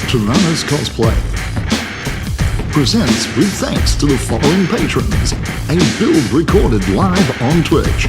Tyrannis Cosplay presents with thanks to the following patrons, a build recorded live on Twitch.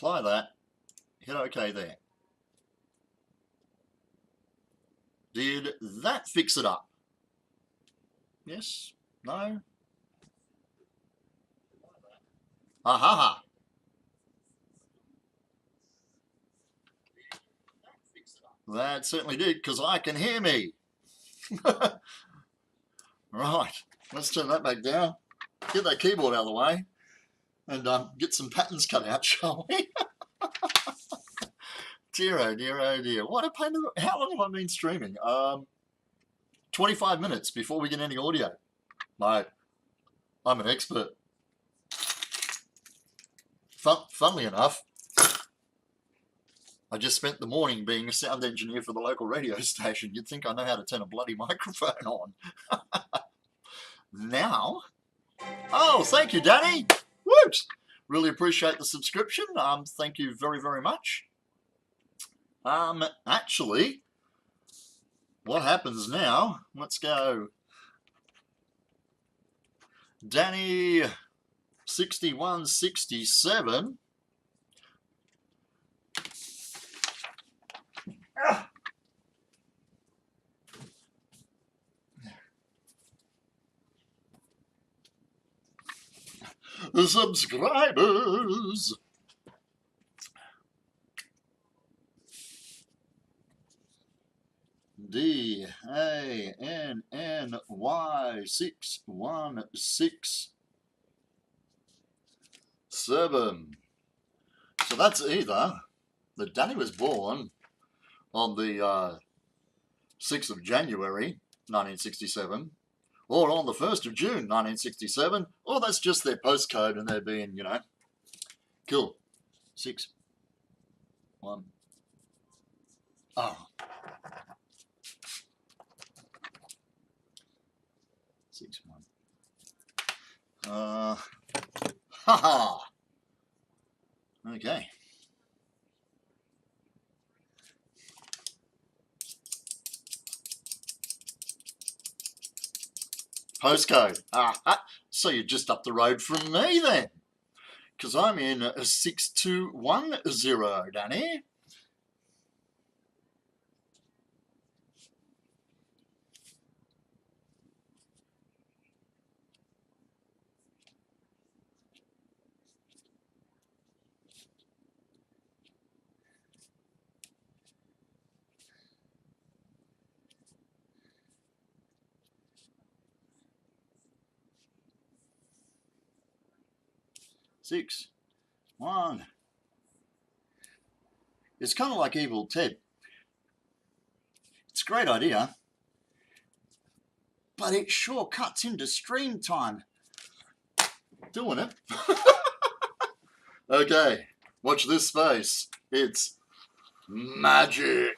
apply that, hit OK there. Did that fix it up? Yes? No? Aha! That certainly did, because I can hear me. Right, let's turn that back down. Get that keyboard out of the way. And get some patterns cut out, shall we? Dear, oh dear, oh dear. What a pain. How long have I been streaming? 25 minutes before we get any audio. Mate, I'm an expert. Funnily enough, I just spent the morning being a sound engineer for the local radio station. You'd think I know how to turn a bloody microphone on. Now, oh, thank you, Danny. Woot! Really appreciate the subscription. Thank you very, very much. Actually, what happens now? Let's go. Danny 6167. The subscribers. DANNY 6167. So that's either that Danny was born on the 6th of January 1967, or on the 1st of June 1967, or that's just their postcode and they're being, you know, cool. 6 1. Oh. 6 1. Haha. Okay. Postcode. So you're just up the road from me then, because I'm in 6210, Danny. Six, 1. It's kind of like Evil Ted. It's a great idea, but it sure cuts into stream time. Doing it. Okay, watch this space. It's magic.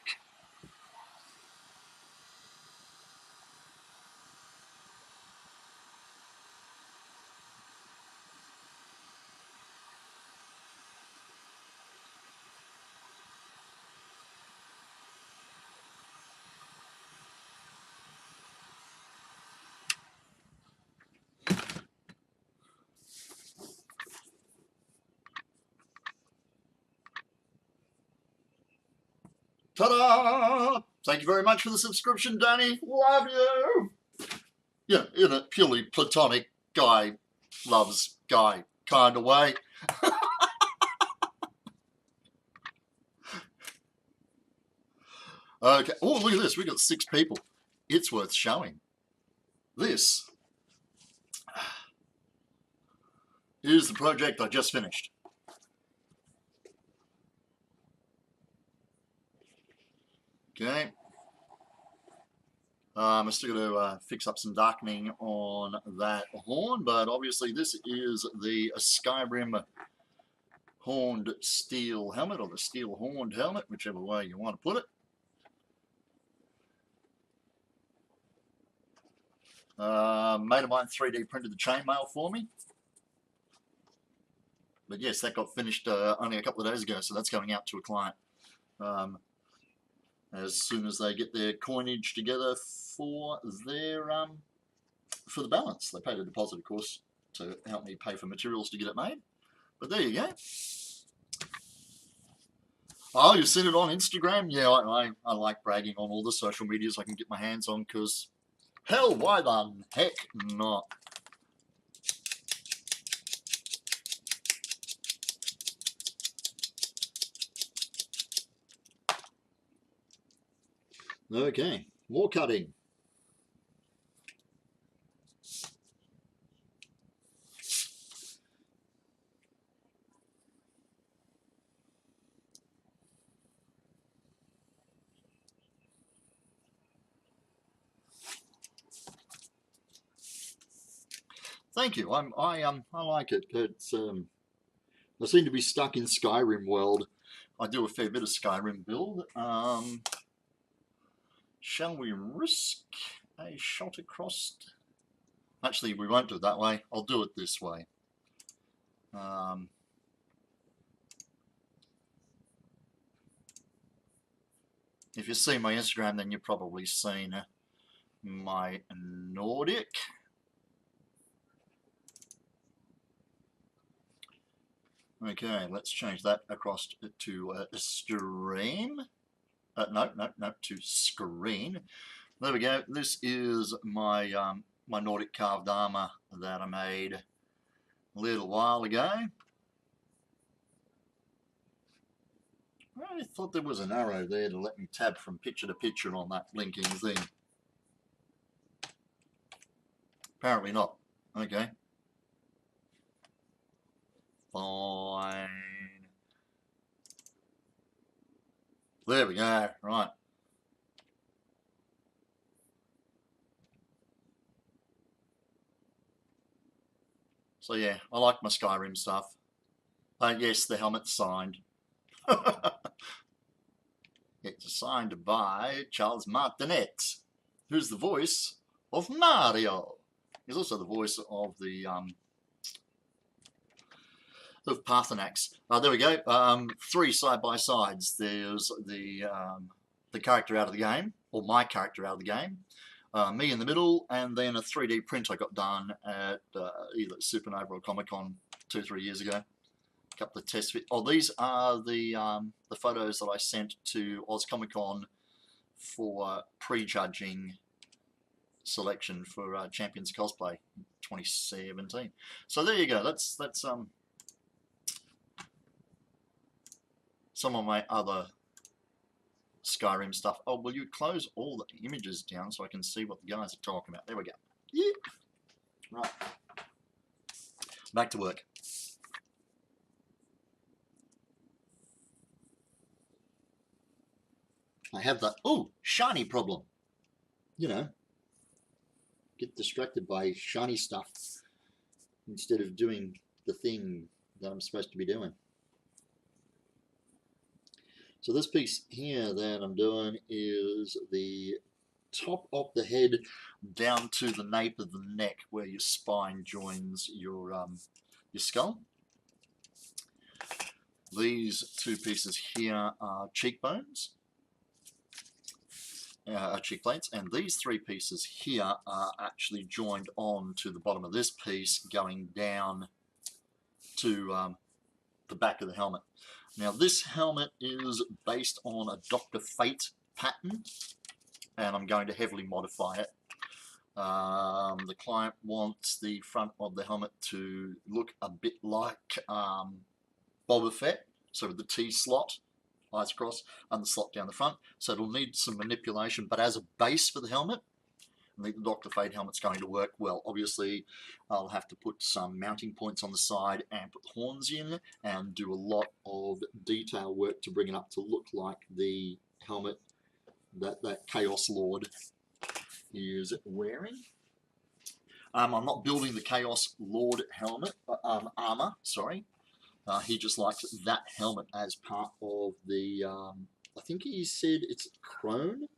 Ta-da! Thank you very much for the subscription, Danny. Love you. Yeah, in a purely platonic guy loves guy kind of way. Okay. Oh, look at this. We got 6 people. It's worth showing. This is the project I just finished. Okay. I'm still going to fix up some darkening on that horn, but obviously this is the Skyrim horned steel helmet, or the steel horned helmet, whichever way you want to put it. Mate of mine 3D printed the chainmail for me. But yes, that got finished only a couple of days ago, so that's going out to a client. As soon as they get their coinage together for their for the balance. They paid a deposit, of course, to help me pay for materials to get it made. But there you go. Oh, you've seen it on Instagram? Yeah, I like bragging on all the social medias I can get my hands on, because hell, why the heck not? Okay, more cutting. Thank you. I like it. It's I seem to be stuck in Skyrim world. I do a fair bit of Skyrim build. Shall we risk a shot across? Actually, we won't do it that way. I'll do it this way. If you see my Instagram, then you've probably seen my Nordic. Okay, let's change that across to stream. No, to screen. There we go. This is my my Nordic carved armor that I made a little while ago. I thought there was an arrow there to let me tab from picture to picture on that blinking thing. Apparently not. Okay. Fine. There we go. Right. So yeah, I like my Skyrim stuff. Yes, the helmet's signed. It's signed by Charles Martinet, who's the voice of Mario. He's also the voice of the of Parthenax. There we go. 3 side-by-sides. There's the character out of the game, or my character out of the game, me in the middle, and then a 3D print I got done at either Supernova or Comic-Con 2-3 years ago. A couple of test fit. Oh, these are the photos that I sent to Oz Comic-Con for prejudging selection for Champions Cosplay 2017. So there you go. That's some of my other Skyrim stuff. Oh, will you close all the images down so I can see what the guys are talking about? There we go. Yeah. Right. Back to work. I have that, oh, shiny problem. You know, get distracted by shiny stuff instead of doing the thing that I'm supposed to be doing. So this piece here that I'm doing is the top of the head down to the nape of the neck, where your spine joins your skull. These 2 pieces here are cheekbones, cheek plates, and these 3 pieces here are actually joined on to the bottom of this piece, going down to the back of the helmet. Now this helmet is based on a Dr. Fate pattern, and I'm going to heavily modify it. The client wants the front of the helmet to look a bit like Boba Fett, so with the T-slot, eyes across, and the slot down the front. So it'll need some manipulation, but as a base for the helmet, I think the Dr. Fate helmet's going to work well. Obviously, I'll have to put some mounting points on the side and put the horns in and do a lot of detail work to bring it up to look like the helmet that Chaos Lord is wearing. I'm not building the Chaos Lord helmet, armor, sorry. He just likes that helmet as part of the, I think he said it's Crone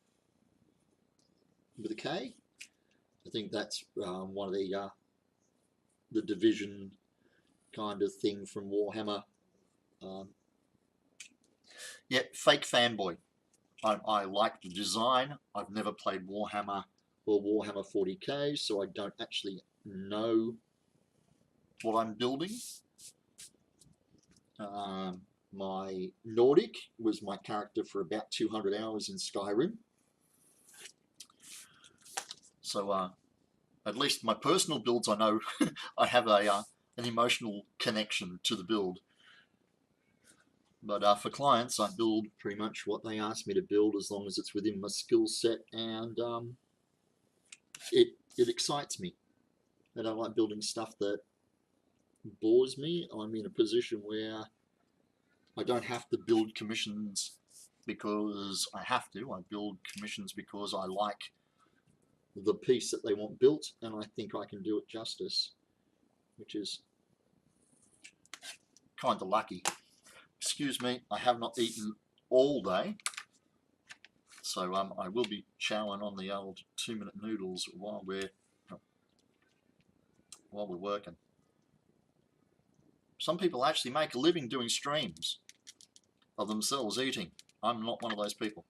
with a K. I think that's one of the division kind of thing from Warhammer. Yeah, fake fanboy. I like the design. I've never played Warhammer or Warhammer 40k, so I don't actually know what I'm building. My Nordic was my character for about 200 hours in Skyrim. So at least my personal builds, I know I have an emotional connection to the build. But for clients, I build pretty much what they ask me to build, as long as it's within my skill set, and it excites me. I don't like building stuff that bores me. I'm in a position where I don't have to build commissions because I have to. I build commissions because I like the piece that they want built, and I think I can do it justice, which is kind of lucky. Excuse me, I have not eaten all day, so I will be chowing on the old 2-minute noodles while we're working. Some people actually make a living doing streams of themselves eating. I'm not one of those people.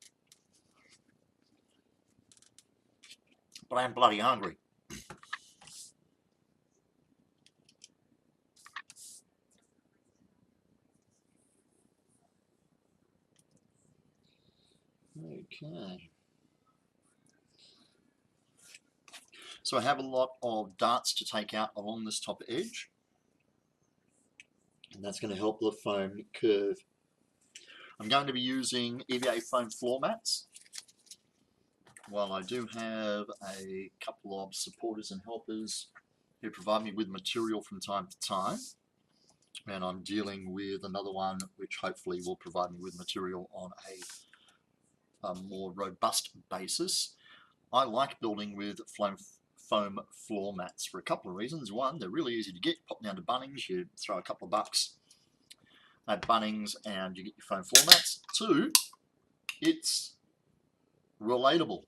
But I'm bloody hungry. Okay. So I have a lot of darts to take out along this top edge, and that's going to help the foam curve. I'm going to be using EVA foam floor mats. While I do have a couple of supporters and helpers who provide me with material from time to time, and I'm dealing with another one which hopefully will provide me with material on a more robust basis, I like building with foam floor mats for a couple of reasons. One, they're really easy to get. Pop down to Bunnings, you throw a couple of bucks at Bunnings and you get your foam floor mats. Two, it's relatable.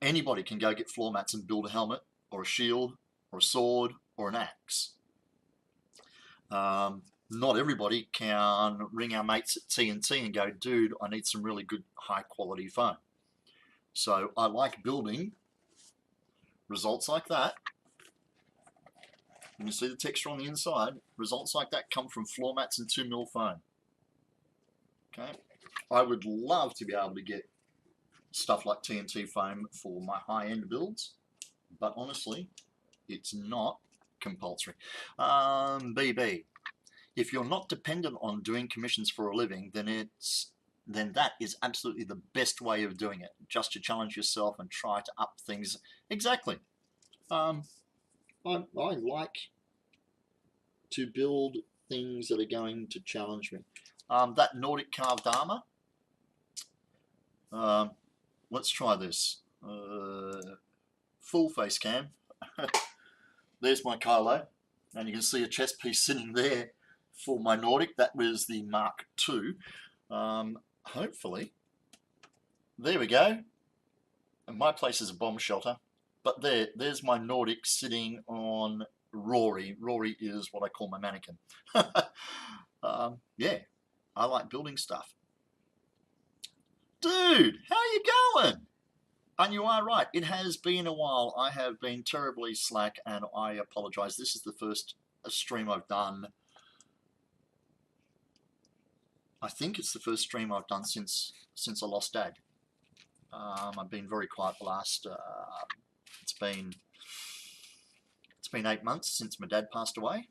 Anybody can go get floor mats and build a helmet or a shield or a sword or an axe. Not everybody can ring our mates at TNT and go, dude, I need some really good high quality foam. So I like building results like that. And you see the texture on the inside. Results like that come from floor mats and 2mm foam. Okay, I would love to be able to get stuff like TNT foam for my high-end builds, but honestly, it's not compulsory. BB, if you're not dependent on doing commissions for a living, then that is absolutely the best way of doing it, just to challenge yourself and try to up things. Exactly. I like to build things that are going to challenge me. That Nordic carved armor, let's try this. Full face cam. There's my Kylo, and you can see a chest piece sitting there for my Nordic. That was the Mark II. Hopefully, there we go. And my place is a bomb shelter, but there's my Nordic sitting on Rory. Rory is what I call my mannequin. Yeah, I like building stuff. Dude, how are you going? And you are right, it has been a while. I have been terribly slack, and I apologize. This is the first stream I've done. I think it's the first stream I've done since I lost Dad. I've been very quiet the last. It's been 8 months since my dad passed away,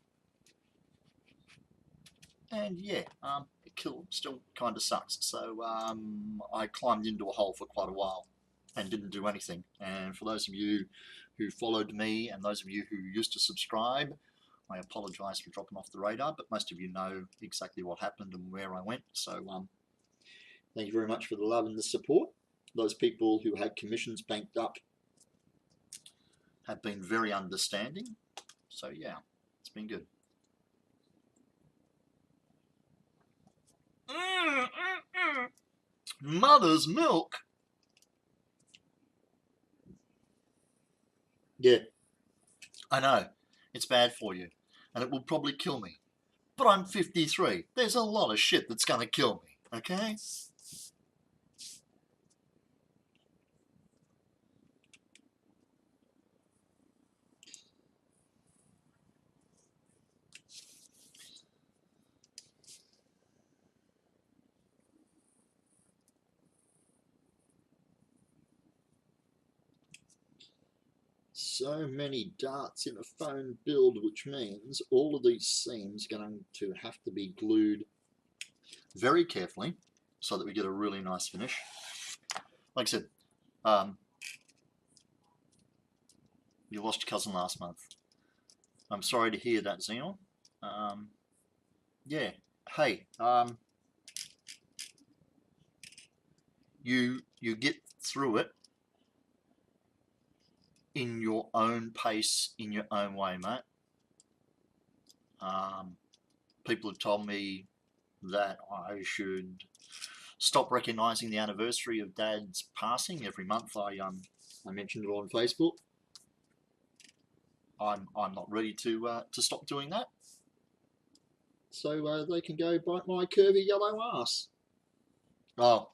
and yeah, it still kind of sucks. So I climbed into a hole for quite a while and didn't do anything. And for those of you who followed me and those of you who used to subscribe, I apologize for dropping off the radar, but most of you know exactly what happened and where I went. So thank you very much for the love and the support. Those people who had commissions banked up have been very understanding. So yeah, it's been good. Mother's milk. Yeah, I know. It's bad for you, and it will probably kill me. But I'm 53. There's a lot of shit that's going to kill me, okay? so many darts in a foam build, which means all of these seams are going to have to be glued very carefully so that we get a really nice finish. Like I said, you lost your cousin last month. I'm sorry to hear that, Xenon. Yeah, hey, you get through it in your own pace, in your own way, mate. People have told me that I should stop recognising the anniversary of Dad's passing every month. I mentioned it on Facebook. I'm not ready to stop doing that. So they can go bite my curvy yellow ass. Oh.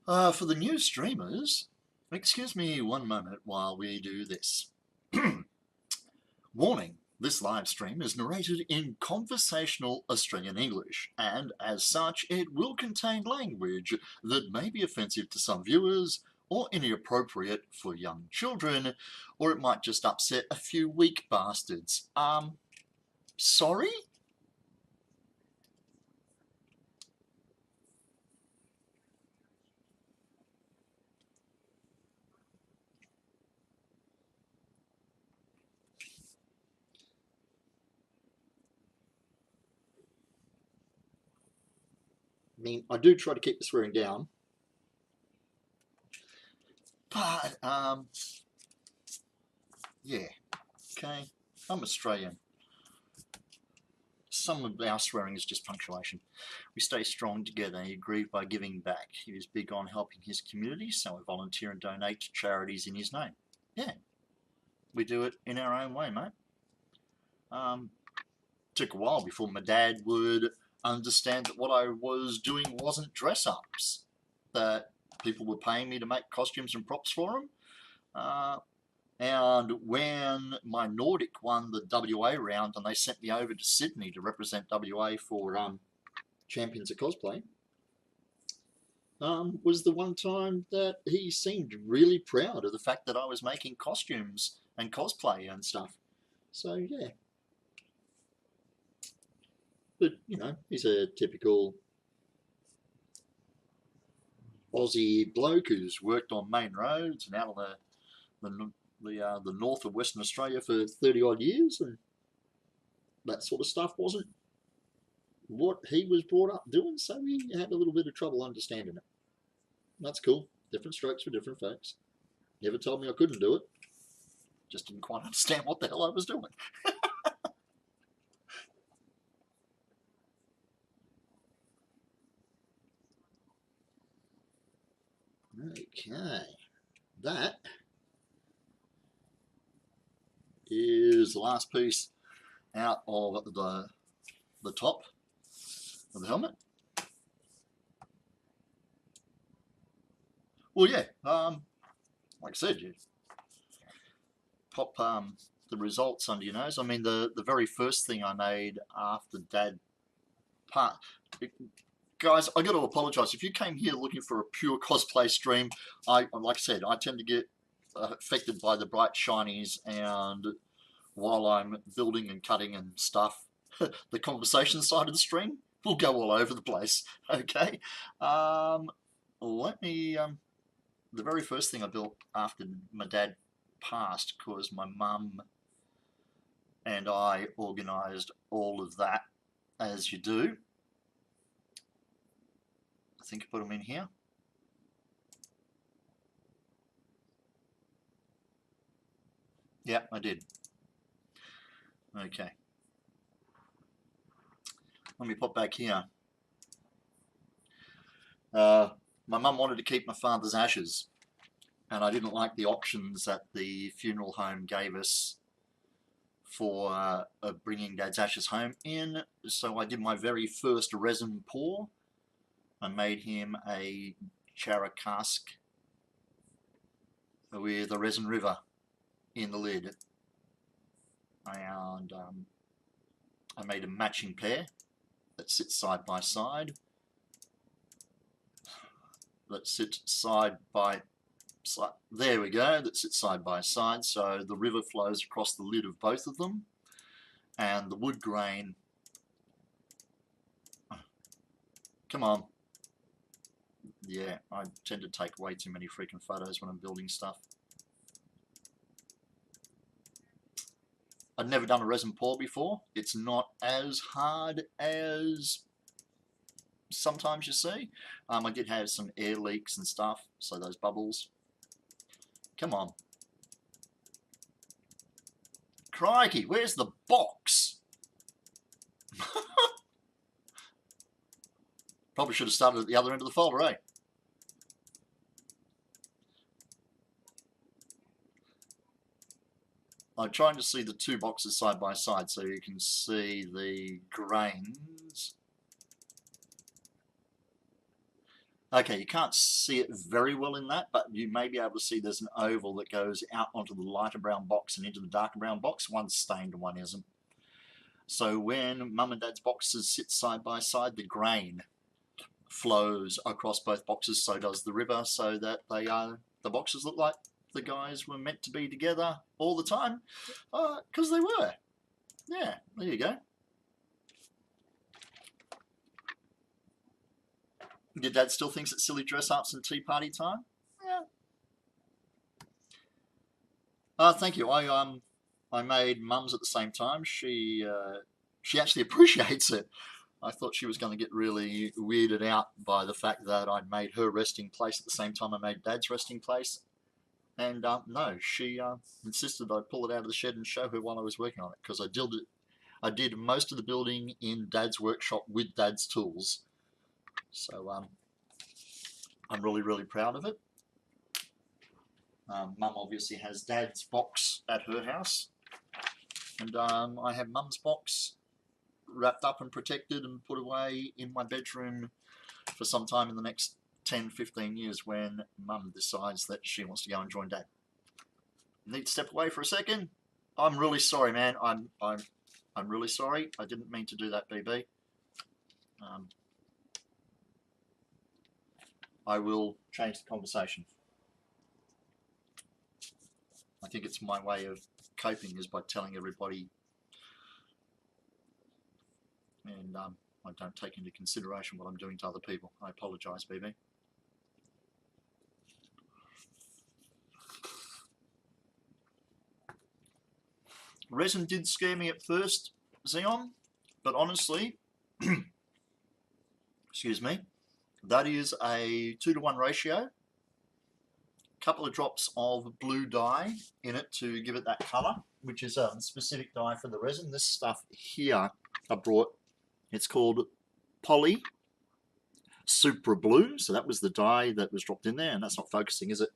For the new streamers, excuse me one moment while we do this. Warning, this live stream is narrated in conversational Australian English, and as such it will contain language that may be offensive to some viewers, or inappropriate for young children, or it might just upset a few weak bastards. Sorry? I mean, I do try to keep the swearing down, but, yeah, okay, I'm Australian. Some of our swearing is just punctuation. We stay strong together. He grieved by giving back. He was big on helping his community, so we volunteer and donate to charities in his name. Yeah, we do it in our own way, mate. Took a while before my dad would understand that what I was doing wasn't dress-ups, that people were paying me to make costumes and props for them. And when my Nordic won the WA round and they sent me over to Sydney to represent WA for Champions of Cosplay, was the one time that he seemed really proud of the fact that I was making costumes and cosplay and stuff. So, yeah. But, you know, he's a typical Aussie bloke who's worked on main roads and out on the north of Western Australia for 30 odd years, and that sort of stuff wasn't what he was brought up doing, so he had a little bit of trouble understanding it. That's cool. Different strokes for different folks. Never told me I couldn't do it. Just didn't quite understand what the hell I was doing. Okay. That is the last piece out of the top of the helmet. Well, yeah, like I said, you pop the results under your nose. I mean, the very first thing I made after Dad part. Guys, I got to apologise. If you came here looking for a pure cosplay stream, like I said, I tend to get affected by the bright shinies, and while I'm building and cutting and stuff, the conversation side of the stream will go all over the place. Okay, let me. The very first thing I built after my dad passed, because my mum and I organised all of that, as you do. I think I put them in here. Yeah, I did. Okay. Let me pop back here. My mum wanted to keep my father's ashes, and I didn't like the options that the funeral home gave us for bringing Dad's ashes home in, so I did my very first resin pour. I made him a Chara cask with a resin river in the lid, and I made a matching pair that sits side by side, that sit side by there we go, that sits side by side, so the river flows across the lid of both of them, and the wood grain, come on, yeah, I tend to take way too many freaking photos when I'm building stuff. I'd never done a resin pour before. It's not as hard as sometimes you see. I did have some air leaks and stuff, so those bubbles. Come on. Crikey, where's the box? Probably should have started at the other end of the folder, eh? I'm trying to see the two boxes side by side so you can see the grains. Okay, you can't see it very well in that, but you may be able to see there's an oval that goes out onto the lighter brown box and into the darker brown box. One's stained and one isn't. So when Mum and Dad's boxes sit side by side, the grain flows across both boxes, so does the river, so that they the boxes look like the guys were meant to be together all the time, because they were. Yeah, there you go. Your dad still thinks it's silly dress-ups and tea party time? Yeah. Thank you. I made Mum's at the same time. She actually appreciates it. I thought she was going to get really weirded out by the fact that I'd made her resting place at the same time I made Dad's resting place. And no, she insisted I pull it out of the shed and show her while I was working on it, because I did most of the building in Dad's workshop with Dad's tools. So I'm really, really proud of it. Mum obviously has Dad's box at her house, and I have Mum's box wrapped up and protected and put away in my bedroom for some time in the next 10-15 years when Mum decides that she wants to go and join Dad. Need to step away for a second. I'm really sorry, man. I'm really sorry. I didn't mean to do that, BB. I will change the conversation. I think it's my way of coping is by telling everybody, and I don't take into consideration what I'm doing to other people. I apologise, BB. Resin did scare me at first, Xeon, but honestly, excuse me, that is a 2-to-1 ratio. Couple of drops of blue dye in it to give it that colour, which is a specific dye for the resin. This stuff here I brought, it's called Poly Supra Blue, so that was the dye that was dropped in there, and that's not focusing, is it?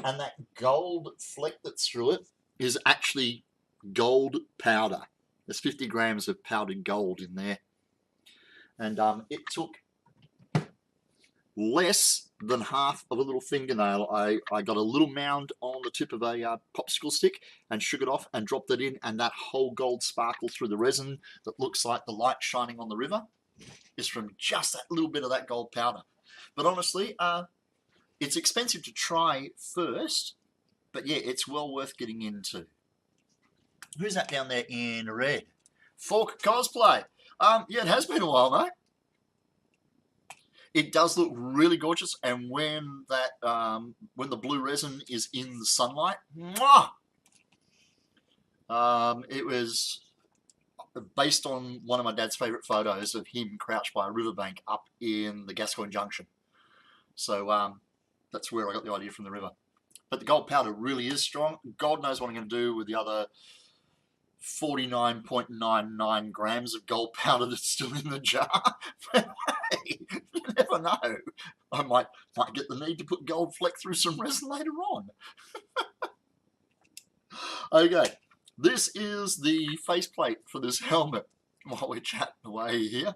And that gold fleck that's through it is actually gold powder. There's 50 grams of powdered gold in there, and it took less than half of a little fingernail. I got a little mound on the tip of a popsicle stick and shook it off and dropped it in, and that whole gold sparkle through the resin that looks like the light shining on the river is from just that little bit of that gold powder. But honestly, it's expensive to try first, but yeah, it's well worth getting into. Who's that down there in red? Fork Cosplay. Yeah, it has been a while, mate. It does look really gorgeous, and when that when the blue resin is in the sunlight, mwah! It was based on one of my dad's favourite photos of him crouched by a riverbank up in the Gascoyne Junction. So that's where I got the idea from the river. But the gold powder really is strong. God knows what I'm going to do with the other 49.99 grams of gold powder that's still in the jar. Hey, you never know. I might get the need to put gold fleck through some resin later on. Okay, this is the faceplate for this helmet while we're chatting away here.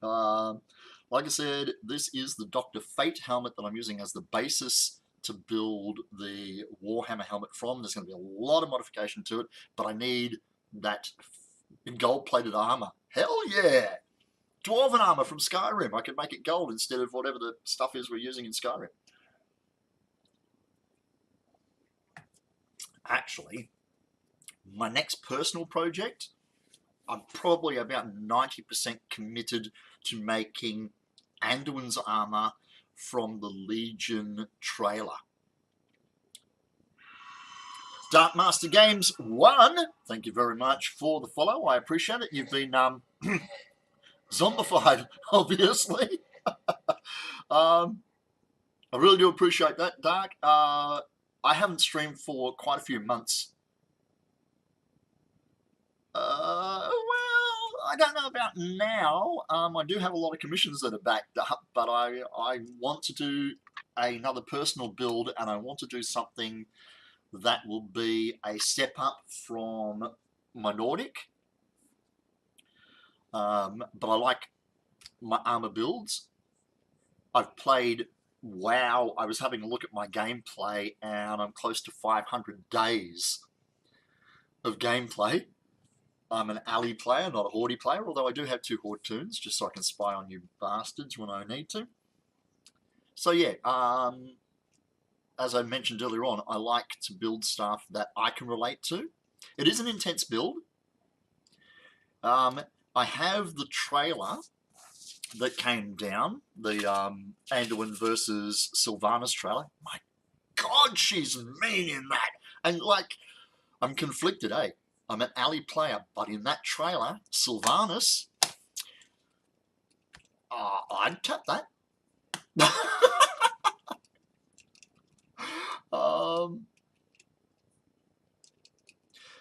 Like I said, this is the Dr. Fate helmet that I'm using as the basis to build the Warhammer helmet from. There's going to be a lot of modification to it, but I need that gold-plated armor. Hell yeah! Dwarven armor from Skyrim. I could make it gold instead of whatever the stuff is we're using in Skyrim. actually, my next personal project, I'm probably about 90% committed to making Anduin's armor from the Legion trailer. Dark Master Games 1, thank you very much for the follow. I appreciate it. You've been zombified, obviously. I really do appreciate that, Dark. I haven't streamed for quite a few months. Well, I don't know about now. I do have a lot of commissions that are backed up, but I want to do another personal build, and I want to do something that will be a step up from my Nordic. But I like my armor builds. I've played WoW. I was having a look at my gameplay, and I'm close to 500 days of gameplay. I'm an alley player, not a Horde player, although I do have 2 Horde tunes, just so I can spy on you bastards when I need to. So yeah, as I mentioned earlier on, I like to build stuff that I can relate to. It is an intense build. I have the trailer that came down, the Anduin versus Sylvanas trailer. My God, she's mean in that. And like, I'm conflicted, eh? I'm an alley player, but in that trailer, Sylvanas, I'd tap that.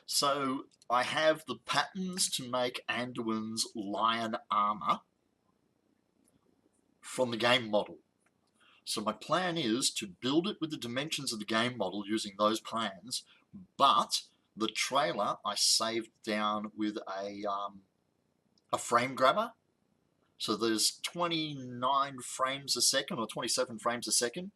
So I have the patterns to make Anduin's lion armor from the game model. So my plan is to build it with the dimensions of the game model using those plans, but the trailer I saved down with a frame grabber. So there's 29 frames a second or 27 frames a second.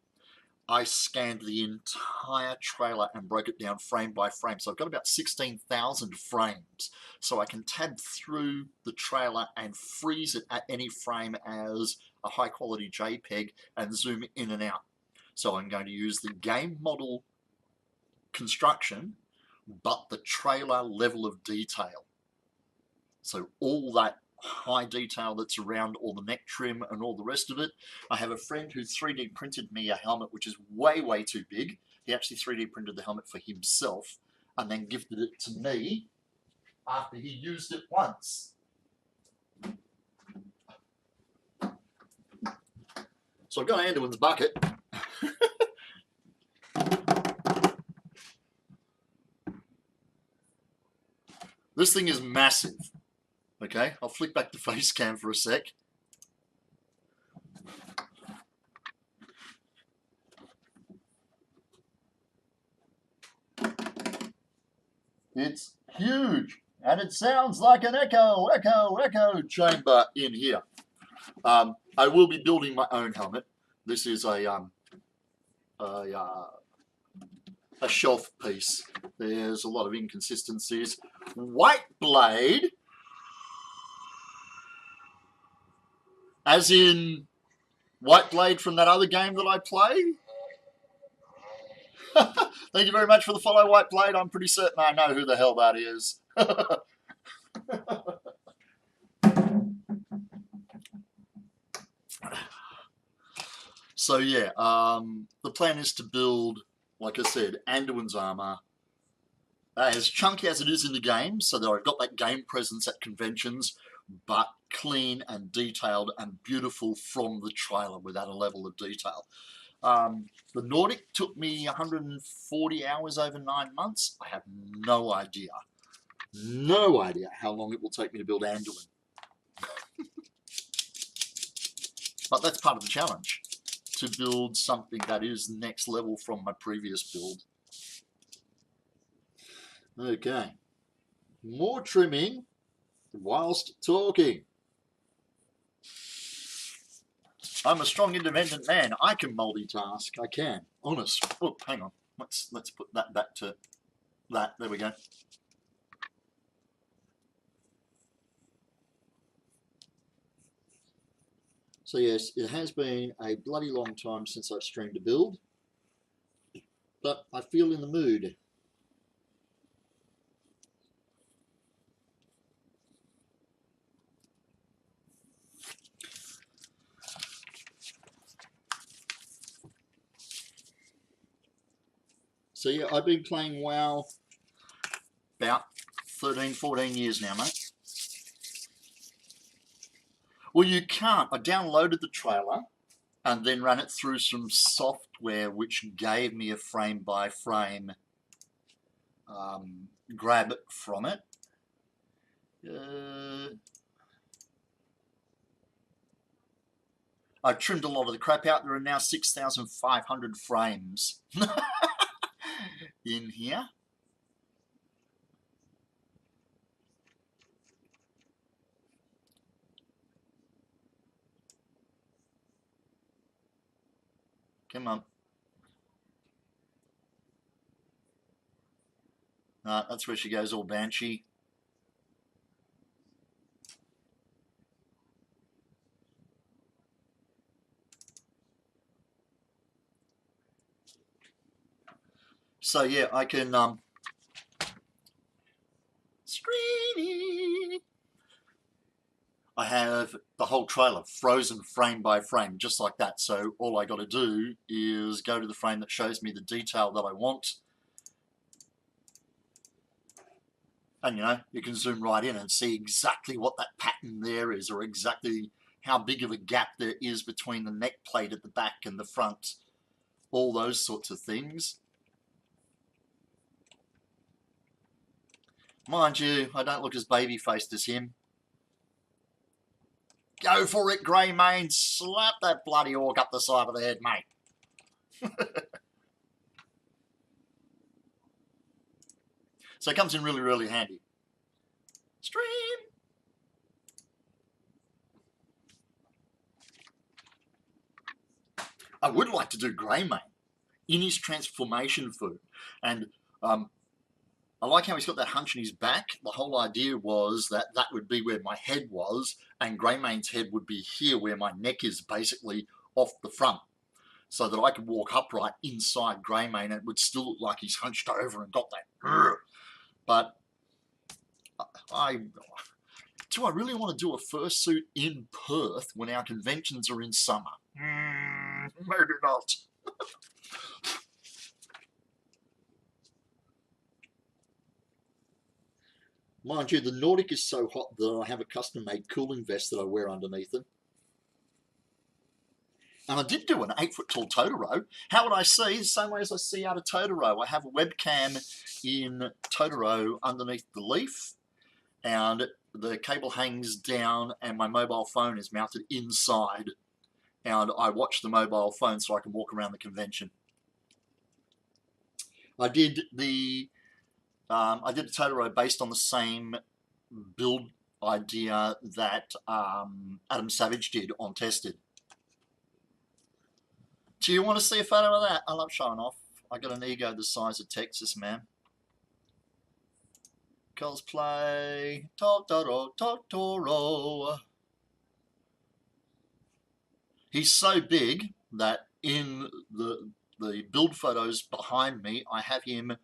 I scanned the entire trailer and broke it down frame by frame. So I've got about 16,000 frames. So I can tab through the trailer and freeze it at any frame as a high quality JPEG and zoom in and out. So I'm going to use the game model construction, but the trailer level of detail. So all that high detail that's around all the neck trim and all the rest of it. I have a friend who 3D printed me a helmet which is way, way too big. He actually 3D printed the helmet for himself and then gifted it to me after he used it once. So I've got Anduin's bucket. This thing is massive. Okay, I'll flick back the face cam for a sec. It's huge, and it sounds like an echo chamber in here. I will be building my own helmet. This is a shelf piece. There's a lot of inconsistencies. White blade, as in White Blade from that other game that I play. Thank you very much for the follow, White Blade. I'm pretty certain I know who the hell that is. So yeah, the plan is to build, like I said, Anduin's armor as chunky as it is in the game, so that I've got that game presence at conventions, but clean and detailed and beautiful from the trailer without a level of detail. The Nordic took me 140 hours over 9 months. I have no idea how long it will take me to build Anduin. But that's part of the challenge, to build something that is next level from my previous build. Okay, more trimming whilst talking. I'm a strong, independent man. I can multitask. I can. Honest. Oh, hang on. Let's put that back to that. There we go. So yes, it has been a bloody long time since I've streamed a build, but I feel in the mood. So yeah, I've been playing WoW about 13, 14 years now, mate. Well, you can't. I downloaded the trailer and then ran it through some software which gave me a frame-by-frame grab from it. I trimmed a lot of the crap out. There are now 6,500 frames in here. Come on. That's where she goes all banshee. So yeah, I can screen. I have the whole trailer frozen frame by frame, just like that. So all I got to do is go to the frame that shows me the detail that I want. And, you know, you can zoom right in and see exactly what that pattern there is, or exactly how big of a gap there is between the neck plate at the back and the front. All those sorts of things. Mind you, I don't look as baby-faced as him. Go for it, Greymane. Slap that bloody orc up the side of the head, mate. So it comes in really, really handy. Stream. I would like to do Greymane in his transformation food. And I like how he's got that hunch in his back. The whole idea was that that would be where my head was, and Greymane's head would be here where my neck is, basically off the front, so that I could walk upright inside Greymane and it would still look like he's hunched over and got that. But do I really want to do a fursuit in Perth when our conventions are in summer? Maybe not. Mind you, the Nordic is so hot that I have a custom-made cooling vest that I wear underneath it. And I did do an 8-foot-tall Totoro. How would I see? The same way as I see out of Totoro. I have a webcam in Totoro underneath the leaf, and the cable hangs down, and my mobile phone is mounted inside. And I watch the mobile phone so I can walk around the convention. I did the Totoro based on the same build idea that Adam Savage did on Tested. Do you want to see a photo of that? I love showing off. I got an ego the size of Texas, man. Cosplay, Totoro. He's so big that in the build photos behind me, I have him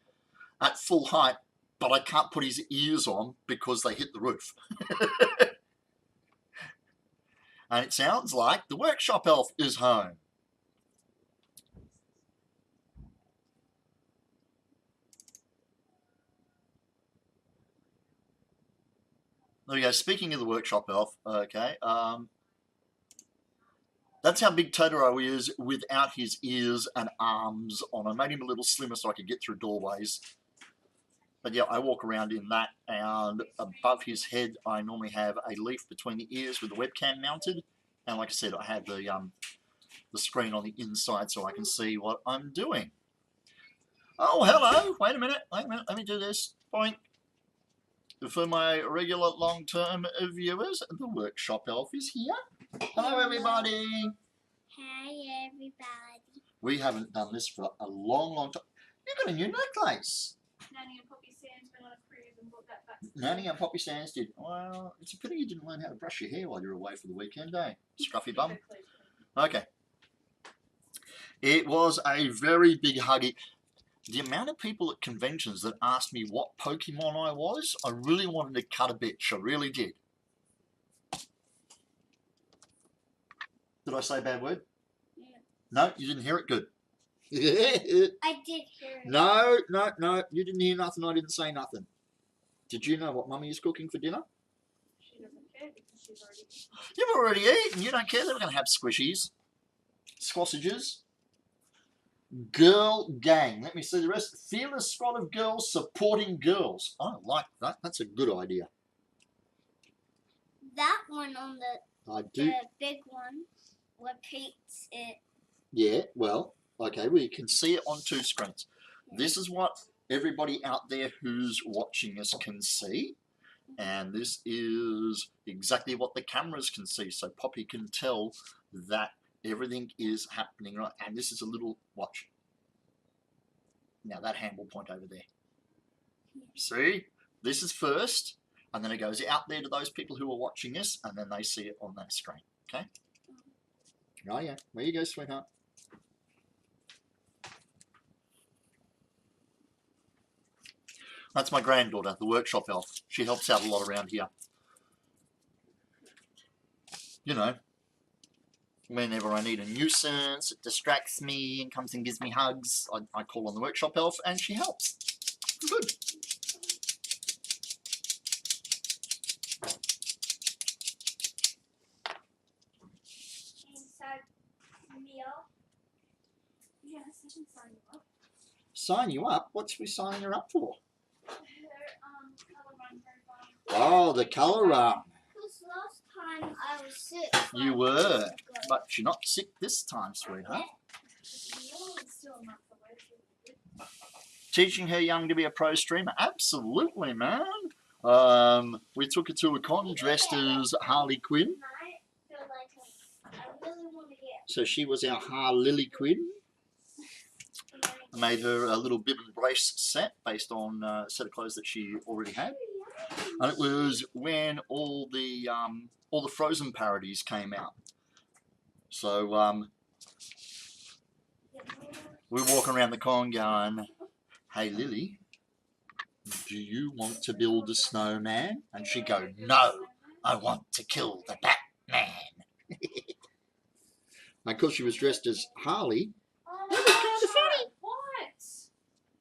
at full height, but I can't put his ears on because they hit the roof. And it sounds like the workshop elf is home. There we go. Speaking of the workshop elf, okay, that's how big Totoro is without his ears and arms on. I made him a little slimmer so I could get through doorways. But yeah, I walk around in that, and above his head, I normally have a leaf between the ears with the webcam mounted. And like I said, I have the screen on the inside so I can see what I'm doing. Oh, hello. Wait a minute. Let me do this. Point. For my regular long-term viewers, the workshop elf is here. Hello, everybody. Hi, everybody. We haven't done this for a long, long time. You've got a new necklace. Nanny and Poppy Sands went on a cruise and brought that back. Nanny and Poppy Sands did. Well, it's a pity you didn't learn how to brush your hair while you're away for the weekend, eh? Scruffy bum. Okay. It was a very big huggy. The amount of people at conventions that asked me what Pokemon I was, I really wanted to cut a bitch. I really did. Did I say a bad word? Yeah. No, you didn't hear it? Good. I did hear it. No, you didn't hear nothing. I didn't say nothing. Did you know what Mummy is cooking for dinner? She doesn't care because she's already eaten. You've already eaten. You don't care. They're going to have squishies, sausages. Girl gang. Let me see the rest. Fearless squad of girls supporting girls. I like that. That's a good idea. That one on I the do. big one repeats it. Yeah, well, okay, we can see it on 2 screens. This is what everybody out there who's watching us can see. And this is exactly what the cameras can see. So Poppy can tell that everything is happening right. And this is a little watch. Now that hand will point over there. See? This is first, and then it goes out there to those people who are watching us, and then they see it on that screen. Okay? Oh yeah. Where you go, sweetheart? That's my granddaughter, the workshop elf. She helps out a lot around here. You know, whenever I need a nuisance, it distracts me and comes and gives me hugs, I call on the workshop elf and she helps. Good. Sign you up. Sign you up? What's we signing her up for? Color run program. Oh, the colour run. Because last time I was sick. You were, but you're not sick this time, sweetheart. Teaching her young to be a pro streamer? Absolutely, man. We took her to a con dressed as Harley Quinn. So she was our Harley Quinn. I made her a little bib and brace set based on a set of clothes that she already had. And it was when all the Frozen parodies came out. So we walk around the con going, "Hey Lily, do you want to build a snowman?" And she'd go, "No, I want to kill the Batman." And because she was dressed as Harley, it was kind of funny. What?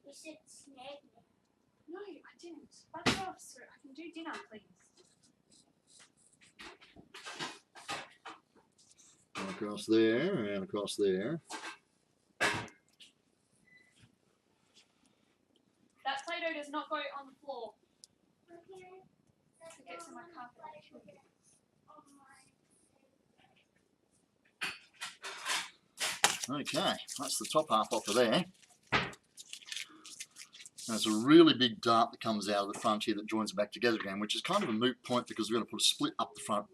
You said snag me. No, I didn't. Back off, sir. I can do dinner, please. And across there, and across there. That Play-Doh does not go on the floor. Okay. It gets in my carpet. Okay, that's the top half off of there. There's a really big dart that comes out of the front here that joins it back together again, which is kind of a moot point because we're going to put a split up the front.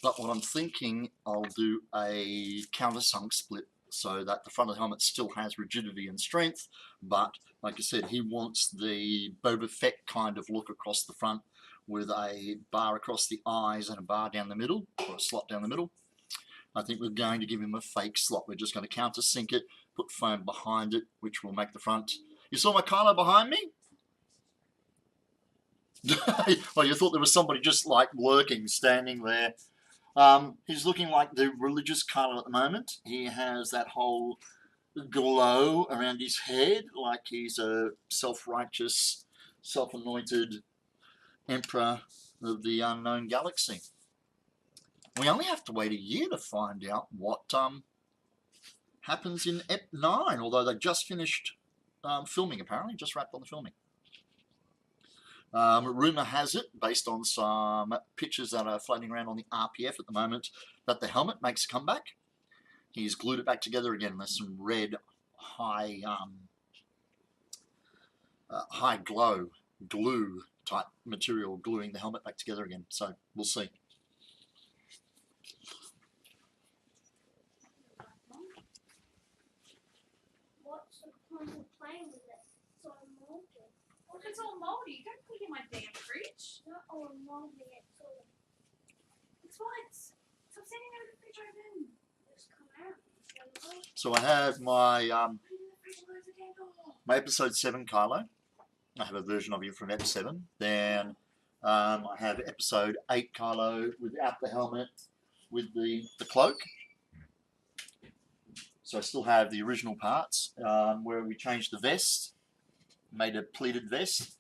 But what I'm thinking, I'll do a countersunk split so that the front of the helmet still has rigidity and strength. But like I said, he wants the Boba Fett kind of look across the front with a bar across the eyes and a bar down the middle, or a slot down the middle. I think we're going to give him a fake slot. We're just going to countersink it, put foam behind it, which will make the front. You saw my Kylo behind me? Well, you thought there was somebody just like lurking, standing there. He's looking like the religious Kylo at the moment. He has that whole glow around his head, like he's a self-righteous, self-anointed emperor of the unknown galaxy. We only have to wait a year to find out what happens in Ep 9, although they just finished filming, apparently, just wrapped on the filming. Rumour has it, based on some pictures that are floating around on the RPF at the moment, that the helmet makes a comeback. He's glued it back together again. There's some red, high glow, glue type material gluing the helmet back together again. So we'll see. What's the point of playing with it? It's all moldy. Well, if it's all moldy, don't put it in my damn fridge. Not all moldy, it's all. It's what? Stop standing there with the fridge open. Just come out. So I have my episode 7 Kylo. I have a version of him from Ep 7. Then I have episode 8 Kylo without the helmet, with the cloak. So I still have the original parts where we changed the vest, made a pleated vest.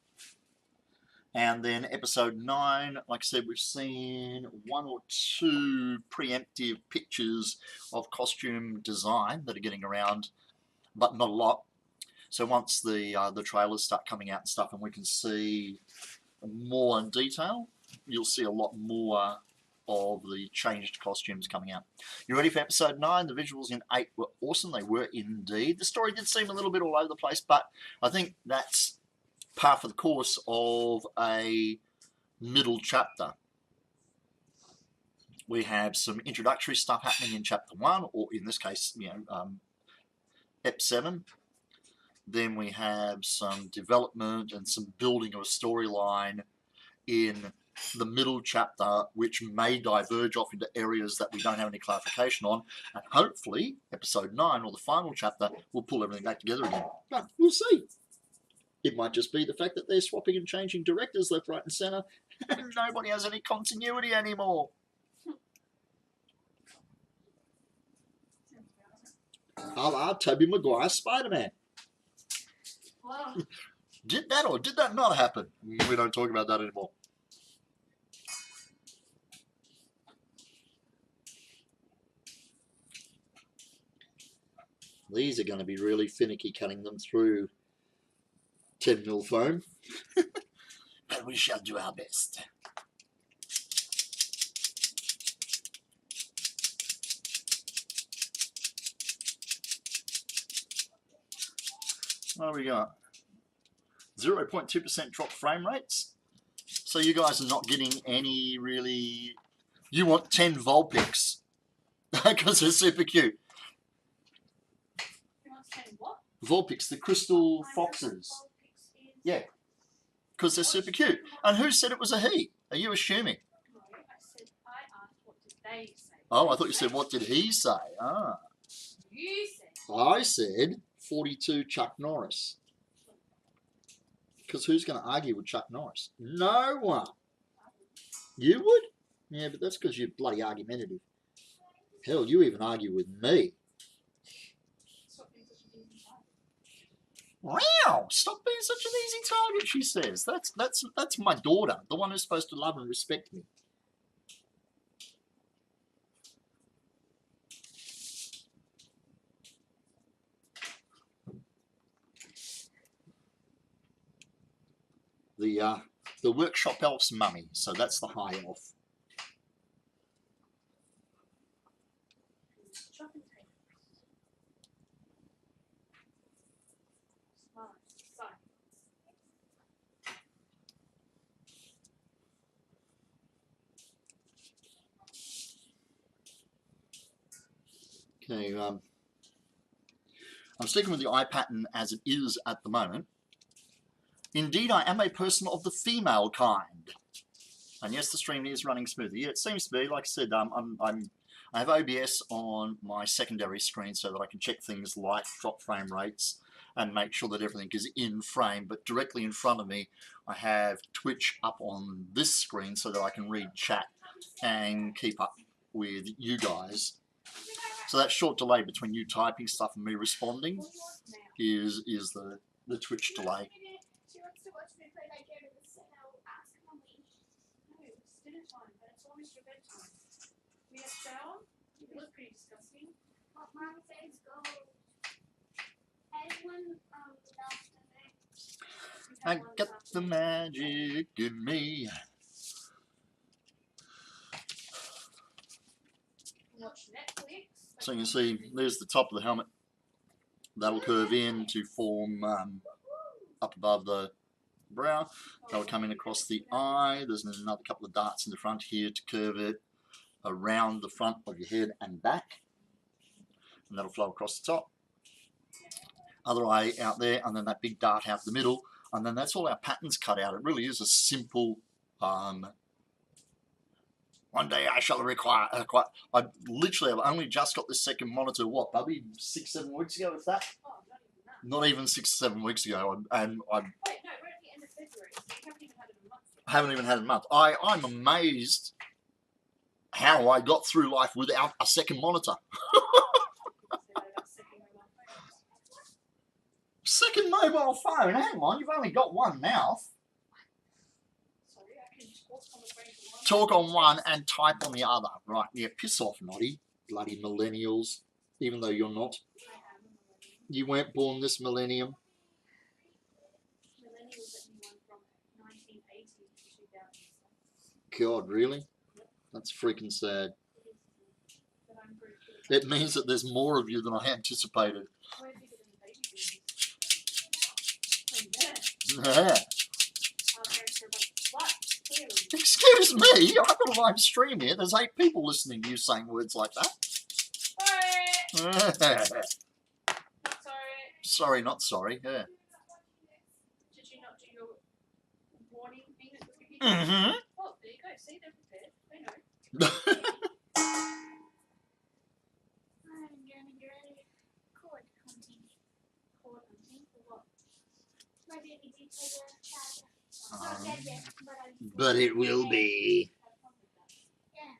And then episode 9, like I said, we've seen 1 or 2 preemptive pictures of costume design that are getting around, but not a lot. So once the trailers start coming out and stuff, and we can see more in detail, you'll see a lot more of the changed costumes coming out. You ready for episode 9? The visuals in 8 were awesome. They were indeed. The story did seem a little bit all over the place, but I think that's par for the course of a middle chapter. We have some introductory stuff happening in chapter 1, or in this case, Ep 7. Then we have some development and some building of a storyline in the middle chapter, which may diverge off into areas that we don't have any clarification on, and hopefully episode 9 or the final chapter will pull everything back together again. But we'll see. It might just be the fact that they're swapping and changing directors left, right and centre, and nobody has any continuity anymore. A la Tobey Maguire's Spider-Man. Wow. Did that or did that not happen? We don't talk about that anymore. These are going to be really finicky cutting them through 10mm foam. But we shall do our best. What do we got? 0.2% drop frame rates. So you guys are not getting any really... You want 10 Vulpix. Because they're super cute. You want to say what? Vulpix, the crystal foxes. Yeah. Because they're super cute. And who said it was a he? Are you assuming? No, I asked what did they say. Oh, I thought you said what did he say? Ah. You said. I said 42 Chuck Norris. Because who's going to argue with Chuck Norris? No one. You would? Yeah, but that's because you're bloody argumentative. Hell, you even argue with me. Wow! Stop being such an easy target, she says. That's my daughter, the one who's supposed to love and respect me. The workshop elf's mummy, so that's the high elf. Okay, I'm sticking with the eye pattern as it is at the moment. Indeed, I am a person of the female kind. And yes, the stream is running smoothly. Yeah, it seems to be. Like I said, I have OBS on my secondary screen so that I can check things like drop frame rates and make sure that everything is in frame. But directly in front of me, I have Twitch up on this screen so that I can read chat and keep up with you guys. So that short delay between you typing stuff and me responding is the Twitch delay. She wants to watch me play that game and say, I'll ask Mommy. No, it's dinner time, but it's almost your bedtime. We have shower? You look pretty disgusting. What Mom says go. Anyone after me? I got the magic in me. Watch Netflix. So you can see, there's the top of the helmet. That'll curve in to form up above the brow. That'll come in across the eye. There's another couple of darts in the front here to curve it around the front of your head and back. And that'll flow across the top. Other eye out there, and then that big dart out the middle. And then that's all our patterns cut out. It really is a simple... one day I shall require... I literally have only just got this second monitor, what, Bubby? 6-7 weeks ago, is that? Oh, Not even 6-7 weeks ago, and I wait, no, we're at the end of February, so you haven't even had it a month yet. haven't even had a month. I'm amazed how I got through life without a second monitor. So that second Second mobile phone. Hang on, you've only got one mouth. Sorry, I can talk on the phone to one. Talk on one and type on the other. Right, yeah, piss off, Noddy. Bloody millennials. Even though you're not. I am a millennial. You weren't born this millennium. Millennials that you won from 1980 to 2000. God, really? That's freaking sad. But I'm pretty sure. It means that there's more of you than I anticipated. We're bigger than the baby boomers. Oh, yeah. Yeah. Our parents are a bunch of sluts, clearly. Excuse me, I've got a live stream here. There's 8 people listening to you saying words like that. Sorry. Not sorry. Sorry, not sorry. Yeah. Did you not do your warning thing at the beginning? Mm-hmm. Oh, there you go. See, they're prepared. They know. I'm gonna go cord hunting. Cord hunting for what? My baby did take a charger. Not dead yet, but I. But it will be. Have fun with that. Yeah.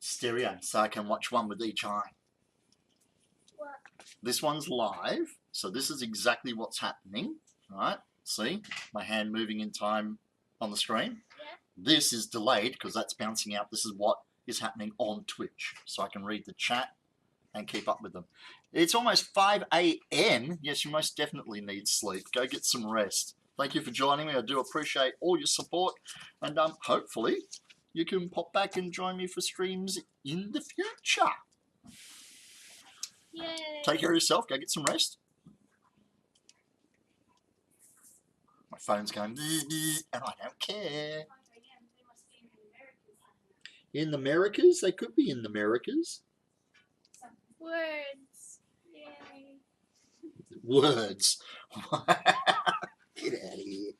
Stereo, so I can watch one with each eye. What? This one's live, so this is exactly what's happening. Right? See? My hand moving in time on the screen. Yeah. This is delayed because that's bouncing out. This is what is happening on Twitch, so I can read the chat and keep up with them. It's almost 5 a.m. Yes, you most definitely need sleep. Go get some rest. Thank you for joining me. I do appreciate all your support, and hopefully you can pop back and join me for streams in the future. Yay. Take care of yourself. Go get some rest. My phone's going, and I don't care. 5 a.m. They must be in the Americas. In the Americas? They could be in the Americas. Words. Yay. Words. Get out of here.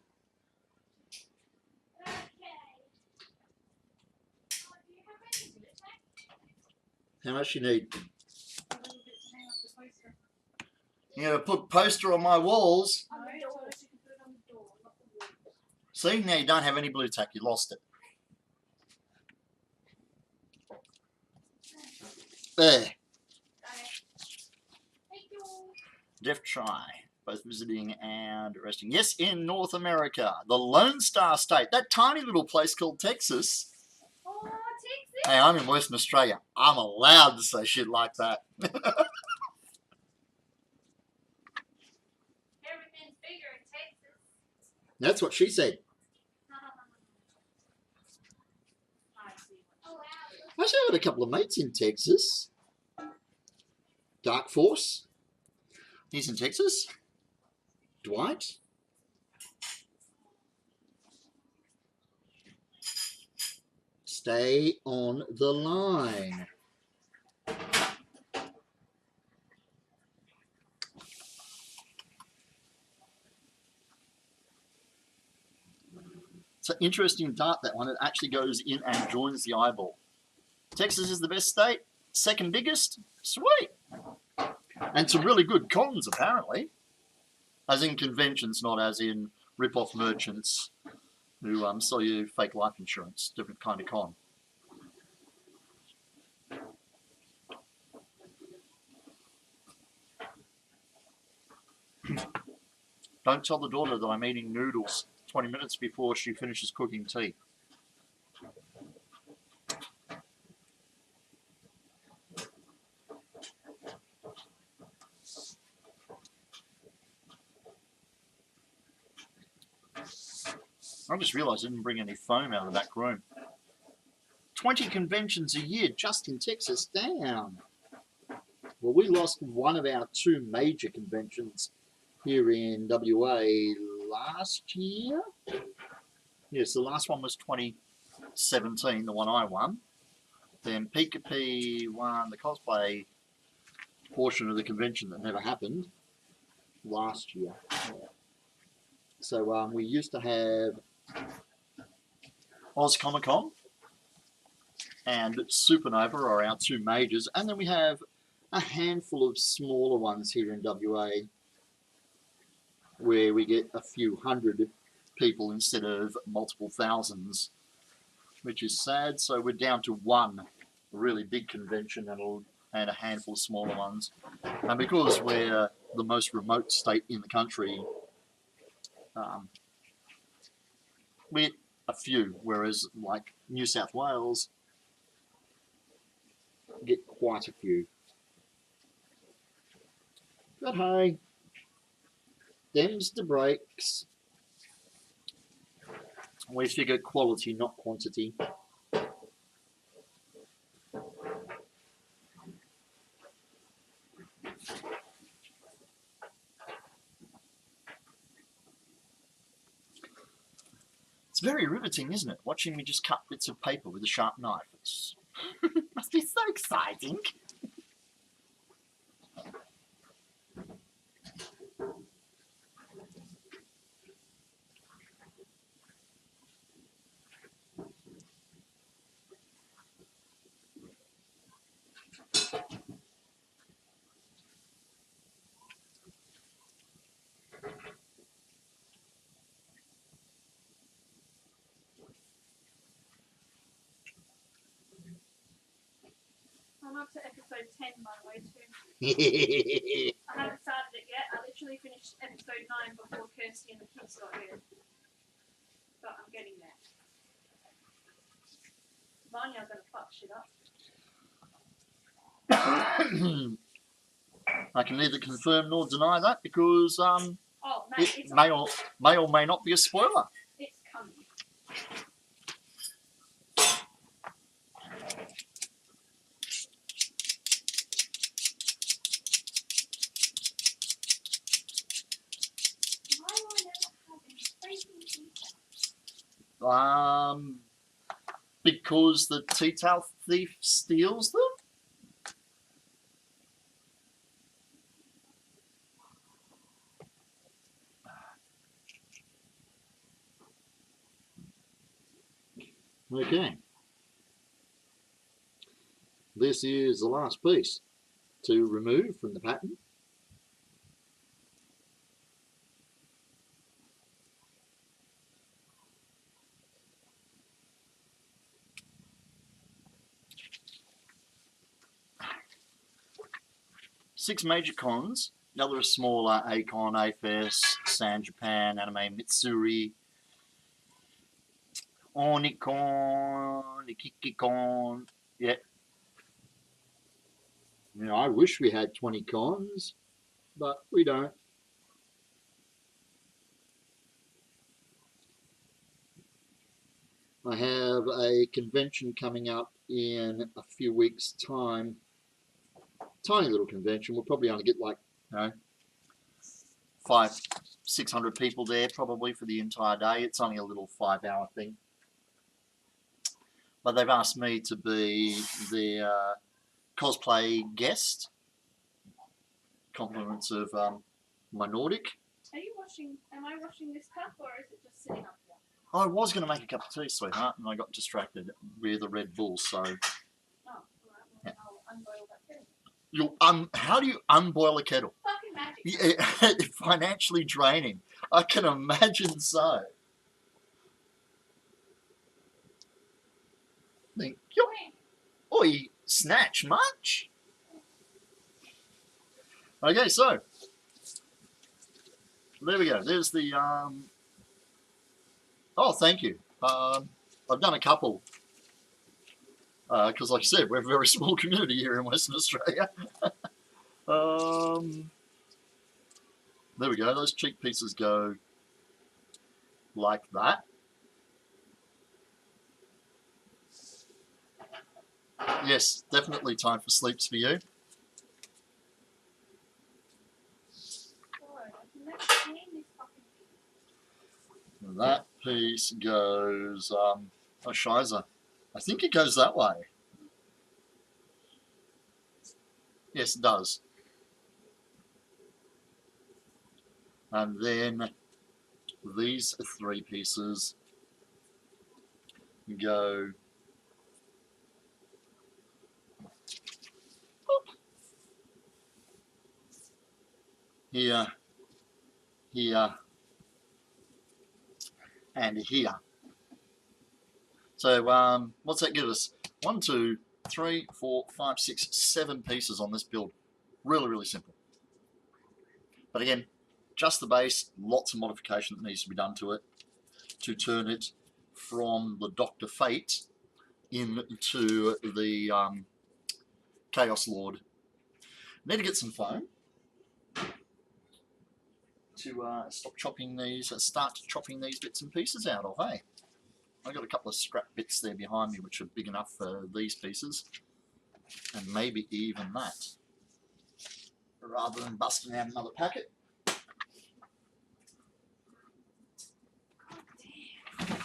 Okay. Oh, do you have any to it? How much you need? A little bit to hang up the poster. You're going to put poster on my walls. No, I told us you can put it on the door, not the wall. See, now you don't have any blue tack. You lost it. There. Okay. Thank you. Def try. Both visiting and resting. Yes, in North America. The Lone Star State. That tiny little place called Texas. Oh, Texas. Hey, I'm in Western Australia. I'm allowed to say shit like that. Everything's bigger in Texas. That's what she said. I see. Oh, wow. Actually, I've got a couple of mates in Texas. Dark Force. He's in Texas. Dwight. Stay on the line. It's an interesting dart, that one. It actually goes in and joins the eyeball. Texas is the best state. Second biggest. Sweet. And some really good cons, apparently. As in conventions, not as in rip-off merchants who sell you fake life insurance. Different kind of con. Don't tell the daughter that I'm eating noodles 20 minutes before she finishes cooking tea. I just realised I didn't bring any foam out of the back room. 20 conventions a year just in Texas. Damn. Well, we lost one of our 2 major conventions here in WA last year. Yes, the last one was 2017, the one I won. Then Peekapee won the cosplay portion of the convention that never happened last year. Yeah. So we used to have Oz Comic Con and Supernova are our 2 majors, and then we have a handful of smaller ones here in WA where we get a few hundred people instead of multiple thousands, which is sad. So we're down to one really big convention and a handful of smaller ones. And because we're the most remote state in the country, we get a few, whereas like New South Wales get quite a few. But hey, them's the breaks. We figure quality, not quantity. It's very riveting, isn't it? Watching me just cut bits of paper with a sharp knife. It's must be so exciting. I'm up to episode 10, by the way, too. I I haven't started it yet. I literally finished episode 9 before Kirsty and the kids got here. But I'm getting there. Vanya's gonna fuck shit up. can neither confirm nor deny that because Oh, mate, it it's may or may not be a spoiler. It's coming. Why do I never have any freaking teacher? Because the tea towel thief steals them? Okay. This is the last piece to remove from the pattern. Six major cons. Now there are smaller: A-Con, A-Fest, San Japan, Anime Mitsuri, Onicon, Ikikicon. Yeah. You know, I wish we had 20 cons, but we don't. I have a convention coming up in a few weeks' time. Tiny little convention. We'll probably only get like, 500-600 people there probably for the entire day. It's only a little 5-hour thing. But they've asked me to be their cosplay guest. Compliments of my Nordic. Are you washing? Am I washing this cup or is it just sitting up here? I was going to make a cup of tea, sweetheart, and I got distracted with a Red Bull. So, Oh, alright. Well, Yeah. I'll unboil that kettle. how do you unboil a kettle? Fucking magic. Yeah, financially draining. I can imagine so. Think, oi, snatch much? Okay, so there we go. There's the. Oh, thank you. I've done a couple. Because, like I said, we're a very small community here in Western Australia. There we go. Those cheek pieces go like that. Yes, definitely time for sleeps for you. Alright, let's clean this fucking thing. That piece goes, oh, shiza. I think it goes that way. Yes, it does. And then these 3 pieces go here, here, and here. So what's that give us? 1, 2, 3, 4, 5, 6, 7 pieces on this build. Really, really simple. But again, just the base, lots of modification that needs to be done to it to turn it from the Dr. Fate into the Chaos Lord. Need to get some foam to start chopping these bits and pieces out of, hey? I've got a couple of scrap bits there behind me which are big enough for these pieces, and maybe even that, rather than busting out another packet. God damn.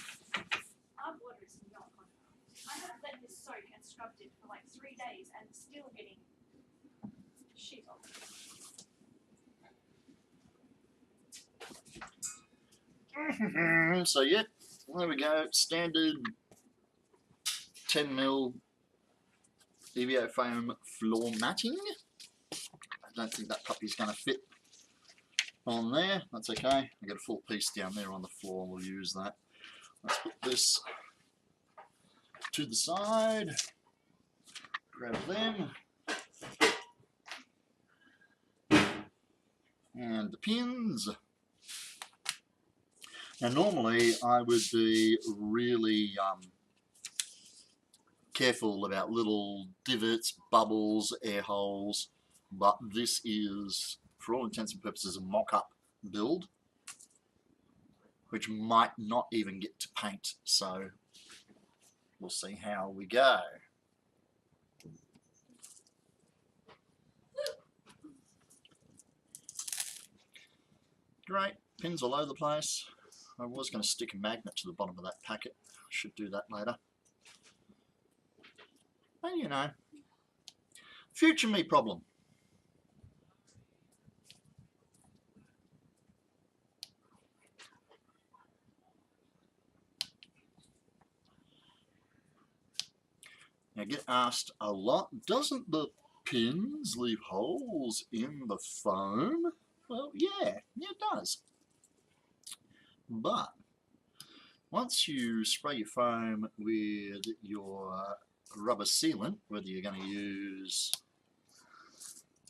Our water is not hot enough. I have let this soak and scrubbed it for like 3 days and it's still getting shit off. So yeah, there we go. Standard 10mm EVO foam floor matting. I don't think that puppy's going to fit on there. That's okay. I've got a full piece down there on the floor. We'll use that. Let's put this to the side. Grab them. And the pins. Now normally I would be really careful about little divots, bubbles, air holes, but this is, for all intents and purposes, a mock-up build, which might not even get to paint, so we'll see how we go. Great, pins all over the place. I was going to stick a magnet to the bottom of that packet. Should do that later. And you know, future me problem. I get asked a lot, doesn't the pins leave holes in the foam? Well, yeah, it does. But once you spray your foam with your rubber sealant, whether you're going to use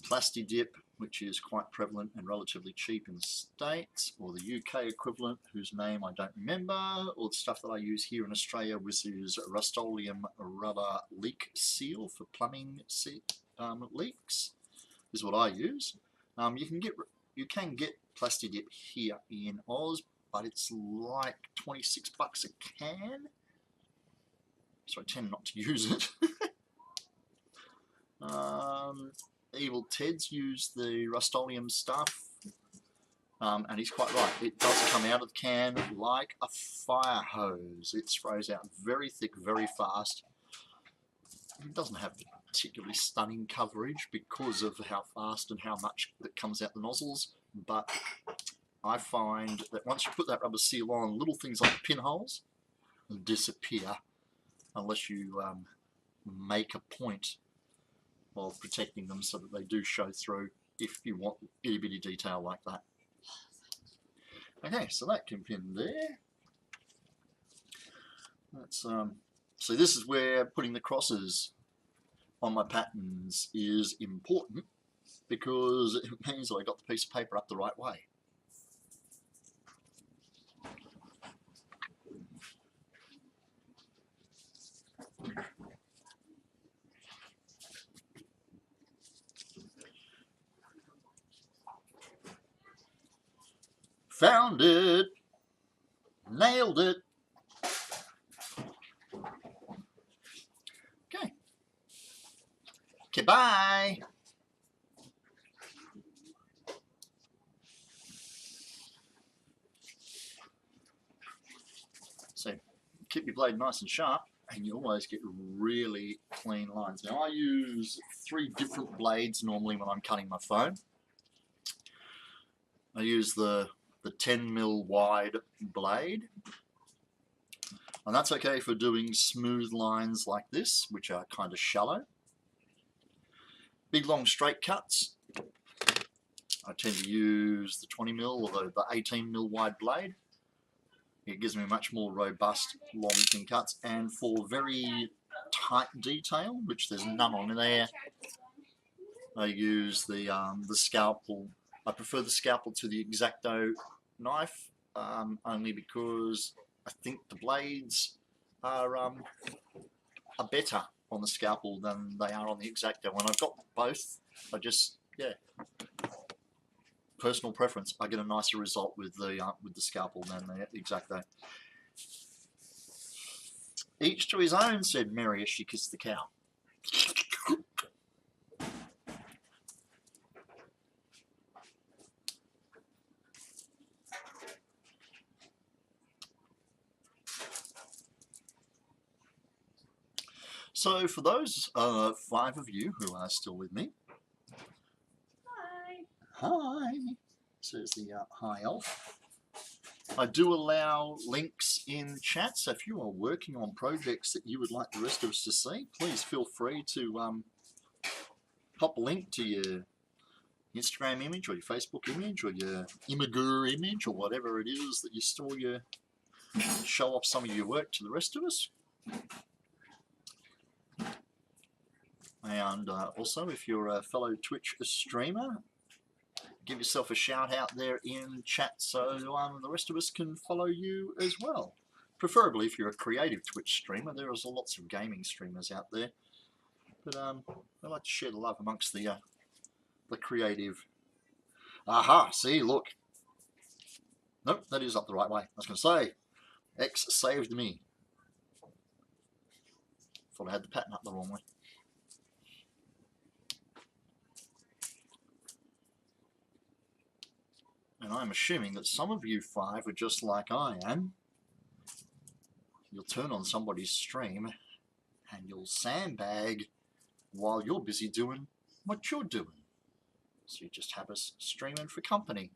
Plastidip, which is quite prevalent and relatively cheap in the States, or the UK equivalent, whose name I don't remember, or the stuff that I use here in Australia, which is Rust-Oleum rubber leak seal for plumbing leaks, is what I use. You can get Plastidip here in Oz, but it's like 26 bucks a can, so I tend not to use it. Evil Ted's used the Rust-Oleum stuff, and he's quite right. It does come out of the can like a fire hose. It sprays out very thick, very fast. It doesn't have particularly stunning coverage because of how fast and how much that comes out the nozzles, but I find that once you put that rubber seal on, little things like pinholes disappear unless you make a point of protecting them so that they do show through if you want itty bitty detail like that. Okay, so that can pin there. That's so this is where putting the crosses on my patterns is important, because it means that I got the piece of paper up the right way. Found it! Nailed it! Okay. Okay, bye! So, keep your blade nice and sharp, and you always get really clean lines. Now, I use 3 different blades normally when I'm cutting my foam. I use the 10mm wide blade, and that's okay for doing smooth lines like this, which are kind of shallow. Big long straight cuts, I tend to use the 20mm or the 18mm wide blade. It gives me much more robust long thin cuts, and for very tight detail, which there's none on there, I use the scalpel. I prefer the scalpel to the X-Acto knife, only because I think the blades are better on the scalpel than they are on the X-Acto. When I've got both, I just, yeah, personal preference. I get a nicer result with the scalpel than the X-Acto. Each to his own, said Mary as she kissed the cow. So for those 5 of you who are still with me, hi, says the high elf. I do allow links in chat, so if you are working on projects that you would like the rest of us to see, please feel free to pop a link to your Instagram image or your Facebook image or your Imgur image or whatever it is that you store your, show off some of your work to the rest of us. And also, if you're a fellow Twitch streamer, give yourself a shout out there in chat so the rest of us can follow you as well. Preferably if you're a creative Twitch streamer. There is lots of gaming streamers out there, but I like to share the love amongst the creative. Aha! See, look. Nope, that is up the right way. I was going to say, X saved me. Thought I had the pattern up the wrong way. And I'm assuming that some of you 5 are just like I am. You'll turn on somebody's stream and you'll sandbag while you're busy doing what you're doing. So you just have us streaming for company.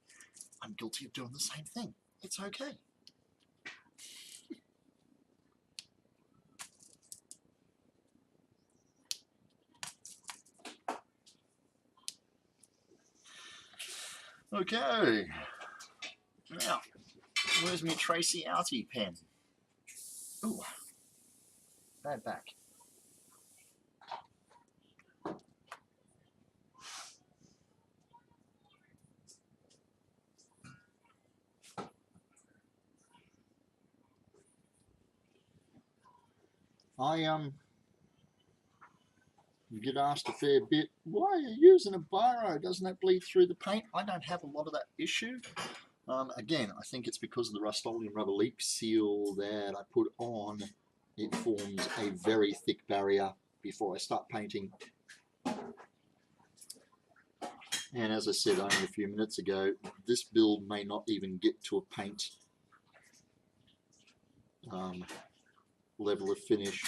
I'm guilty of doing the same thing. It's okay. Okay. Now, where's my Tracy Outie pen? Ooh, bad back. I get asked a fair bit, why are you using a biro? Doesn't that bleed through the paint? I don't have a lot of that issue. Again, I think it's because of the Rust-Oleum rubber leak seal that I put on. It forms a very thick barrier before I start painting. And as I said only a few minutes ago, this build may not even get to a paint level of finish,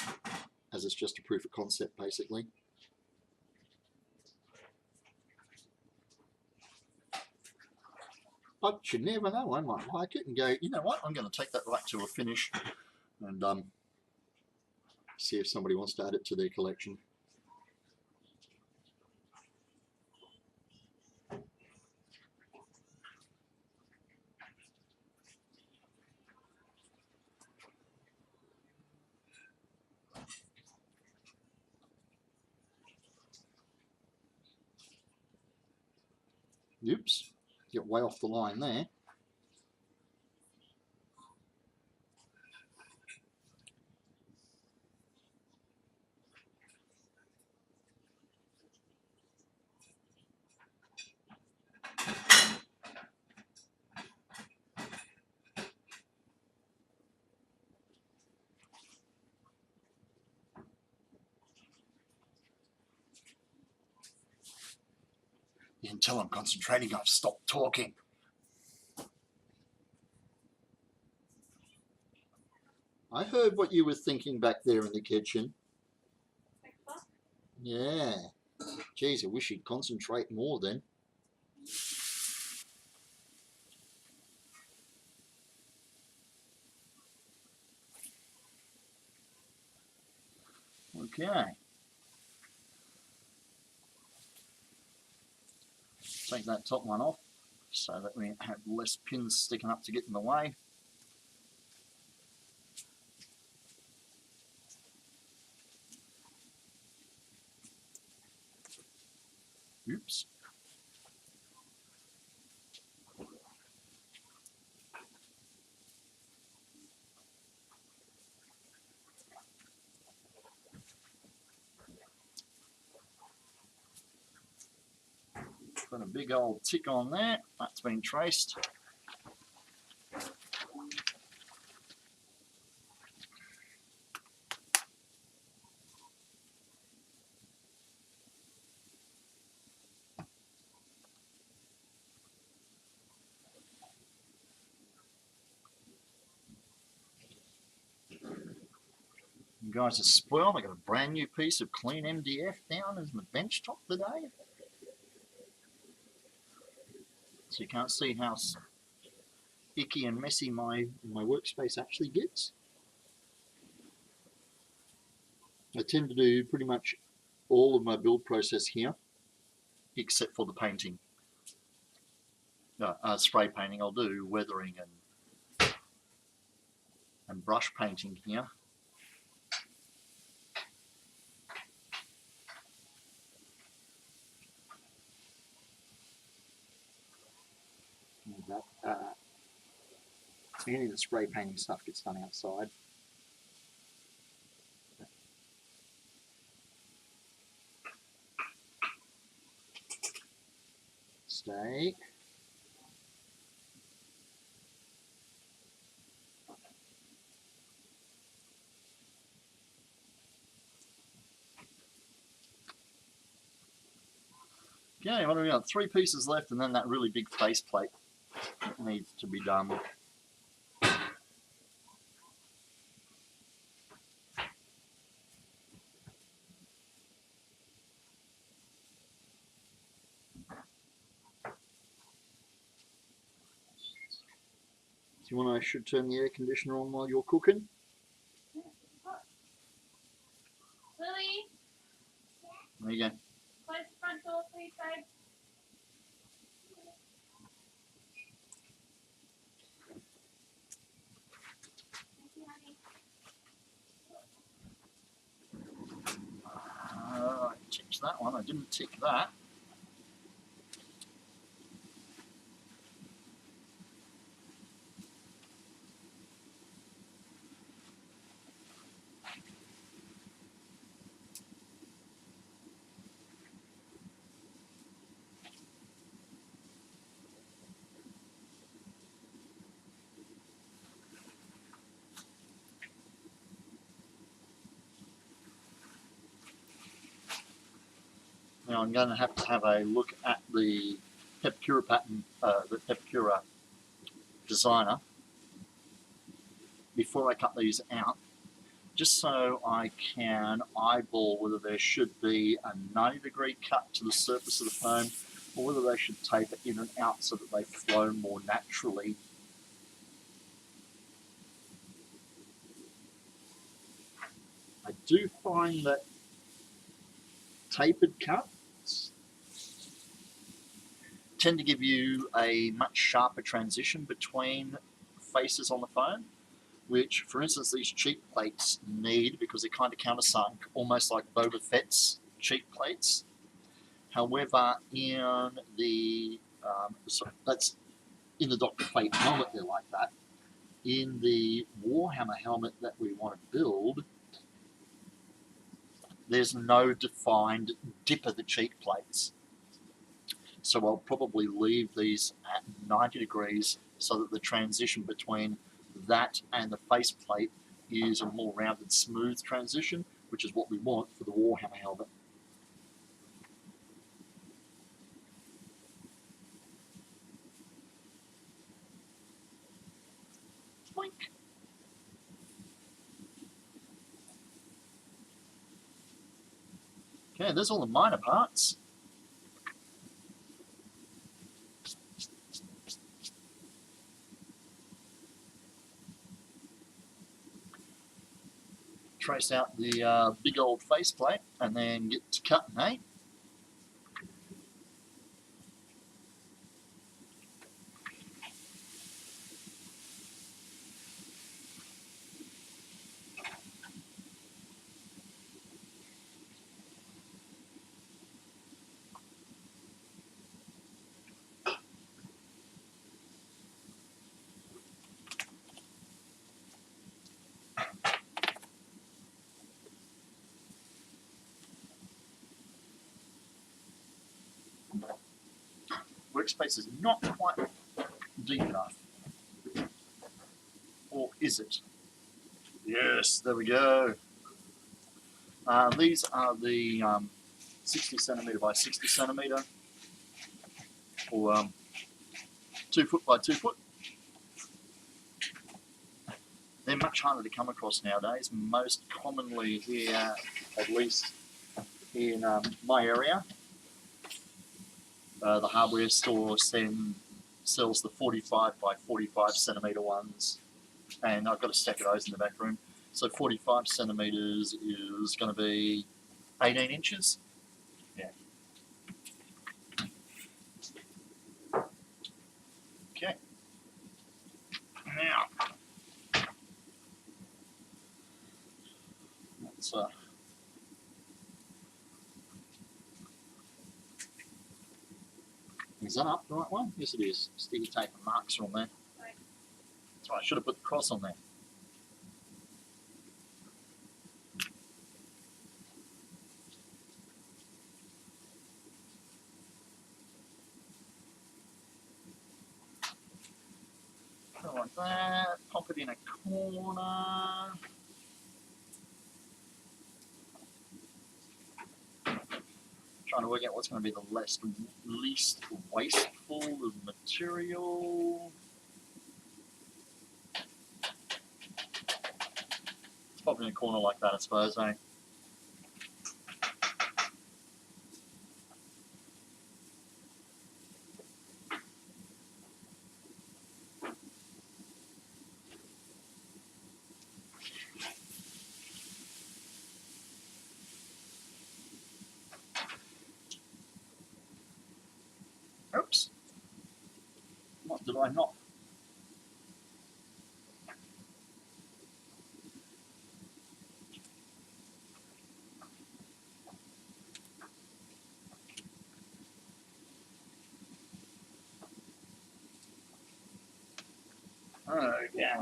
as it's just a proof of concept basically. But you never know, I might like it and go, you know what, I'm going to take that right to a finish and see if somebody wants to add it to their collection. Oops, get way off the line there. You can tell I'm concentrating, I've stopped talking. I heard what you were thinking back there in the kitchen. Yeah. Geez, I wish you'd concentrate more then. Okay. Take that top one off so that we have less pins sticking up to get in the way. Oops. Got a big old tick on there. That's been traced. You guys are spoiled. I got a brand new piece of clean MDF down as my bench top today. So you can't see how icky and messy my workspace actually gets. I tend to do pretty much all of my build process here, except for the painting. Spray painting. I'll do weathering and brush painting here. Any of the spray painting stuff gets done outside. Stay. Okay, what do we got? 3 pieces left, and then that really big faceplate needs to be done. Do you want I should turn the air conditioner on while you're cooking? Lily, There you go. close the front door, please, babe. Thank you, honey. I ticked that one. I didn't tick that. Now I'm going to have a look at the Pepcura pattern, the Pepcura designer, before I cut these out, just so I can eyeball whether there should be a 90-degree cut to the surface of the foam, or whether they should taper in and out so that they flow more naturally. I do find that tapered cuts tend to give you a much sharper transition between faces on the foam, which, for instance, these cheek plates need, because they're kind of countersunk, almost like Boba Fett's cheek plates. However, in the that's in the Dr. Fate helmet, they're like that. In the Warhammer helmet that we want to build, there's no defined dip of the cheek plates. So I'll probably leave these at 90 degrees so that the transition between that and the faceplate is a more rounded, smooth transition, which is what we want for the Warhammer helmet. Boink. Okay, there's all the minor parts. Trace out the big old faceplate and then get to cutting, eh? workspace is not quite deep enough. Or is it? Yes, there we go. These are the 60 centimetre by 60 centimetre, or 2 foot by 2 foot. They're much harder to come across nowadays. Most commonly here, at least in my area, the hardware store sells the 45 by 45 centimetre ones, and I've got a stack of those in the back room. So 45 centimetres is going to be 18 inches. Yeah. Okay. Now, let's is that up the right one? Yes, it is. Sticky tape and marks are on there. Right. That's right. I should have put the cross on there. Go like that. Pop it in a corner. Trying to work out what's going to be the least wasteful of material. Let's pop it in a corner like that, I suppose, eh? Oops. What did I not? Okay.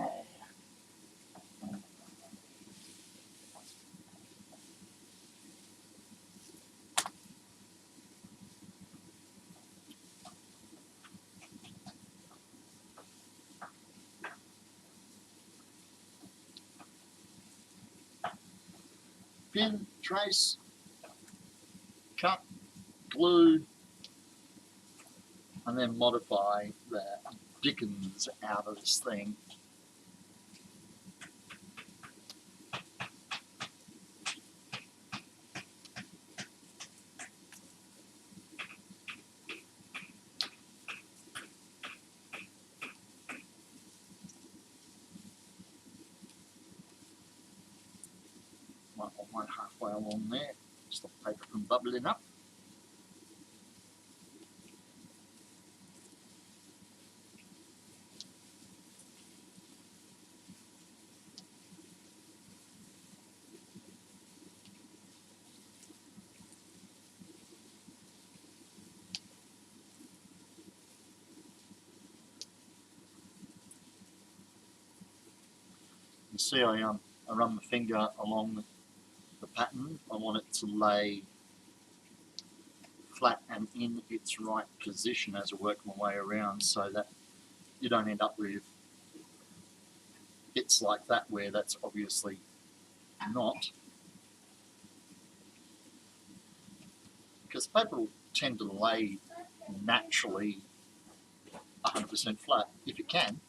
Pin, trace, cut, glue, and then modify the dickens out of this thing. One halfway along there, stop the paper from bubbling up. You see, I run my finger along the pattern. I want it to lay flat and in its right position as I work my way around, so that you don't end up with bits like that where that's obviously not. Because paper will tend to lay naturally 100% flat if it can.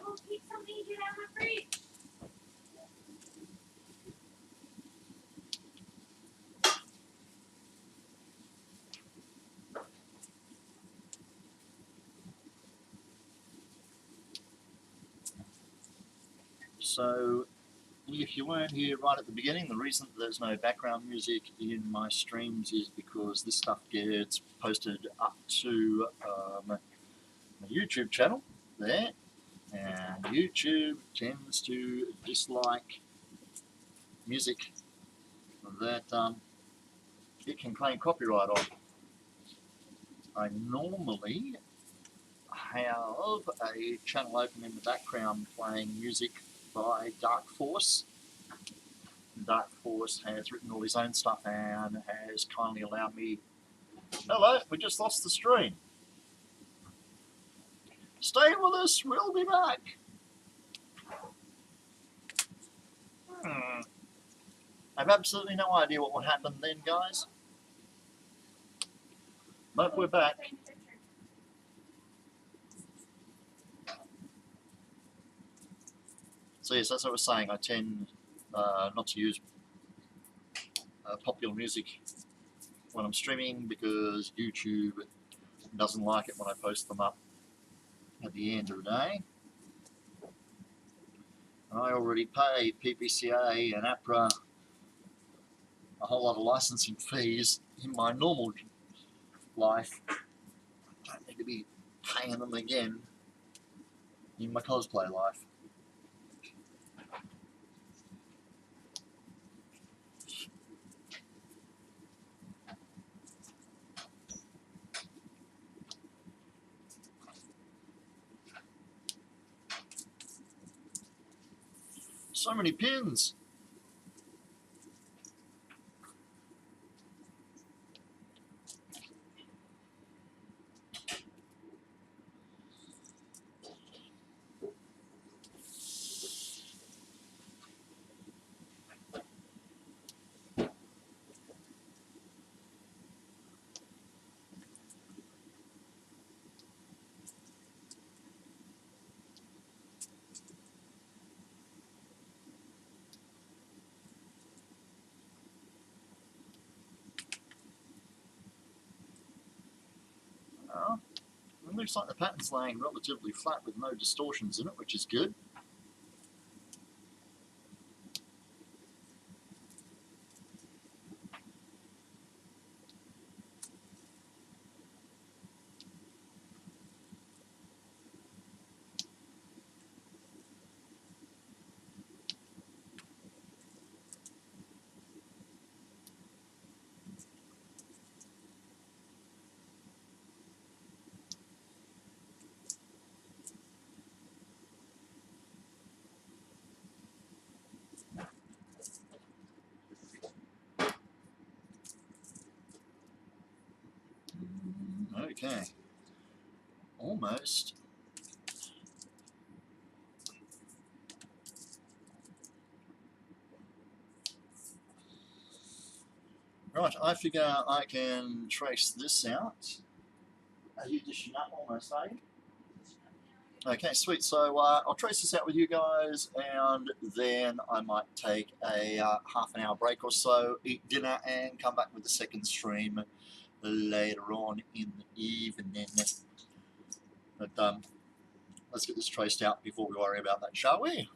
Oh, keep something you get out of my fridge. So if you weren't here right at the beginning, the reason that there's no background music in my streams is because this stuff gets posted up to my YouTube channel there, and YouTube tends to dislike music that it can claim copyright on. I normally have a channel open in the background playing music by Dark Force. Dark Force has written all his own stuff and has kindly allowed me. Hello, we just lost the stream. Stay with us, we'll be back. I have absolutely no idea what would happen then, guys. But we're back. So yes, as I was saying, I tend not to use popular music when I'm streaming because YouTube doesn't like it when I post them up at the end of the day. I already pay PPCA and APRA a whole lot of licensing fees in my normal life. I don't need to be paying them again in my cosplay life. So many pins. It looks like the pattern's laying relatively flat with no distortions in it, which is good. Okay. Almost. Right, I figure I can trace this out. Are you dishing up almost, are you? Okay, sweet. So I'll trace this out with you guys, and then I might take a half an hour break or so, eat dinner, and come back with the second stream later on in the evening. But let's get this traced out before we worry about that, shall we?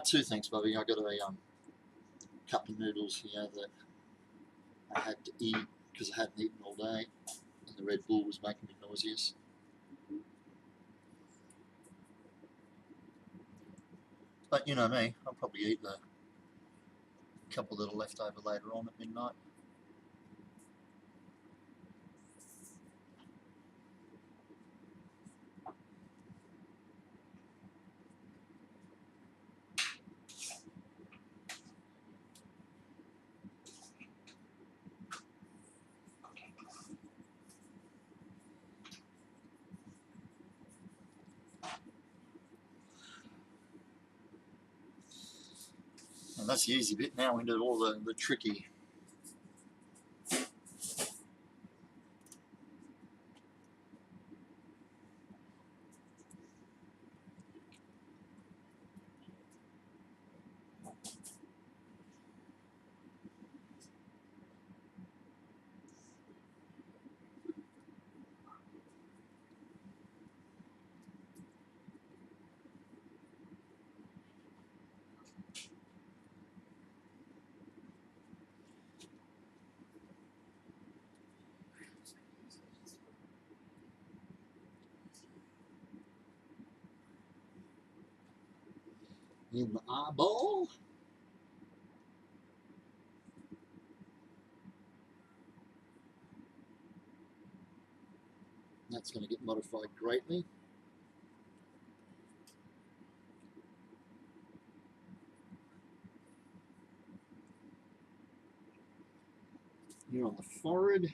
Two things, Bobby. I got a cup of noodles here that I had to eat because I hadn't eaten all day, and the Red Bull was making me nauseous. But you know me, I'll probably eat the couple that are left over later on at midnight. And that's the easy bit. Now into all the tricky. in the eyeball. That's going to get modified greatly. Here on the forehead.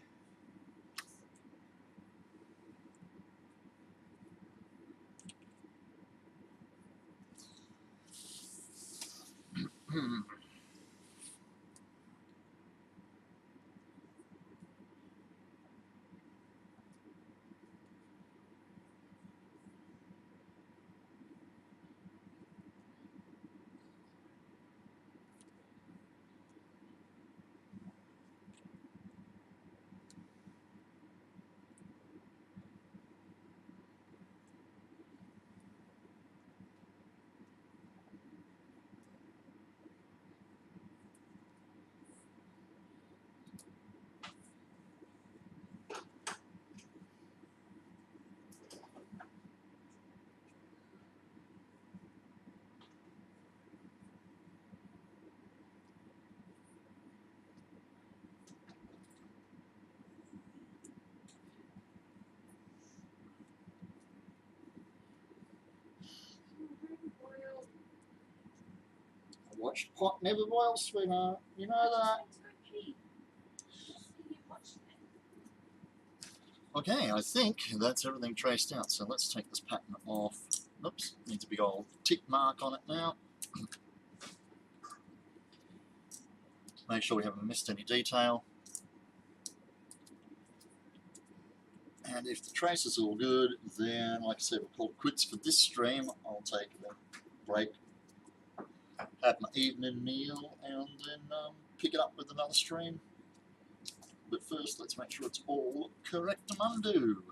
Watched pot never boil, sweetheart. You know that. Okay, I think that's everything traced out. So let's take this pattern off. Oops, needs a big old tick mark on it now. Make sure we haven't missed any detail. And if the trace is all good, then, like I said, we'll call it quits for this stream. I'll take a break, have my evening meal, and then pick it up with another stream. But first, let's make sure it's all correct and undo.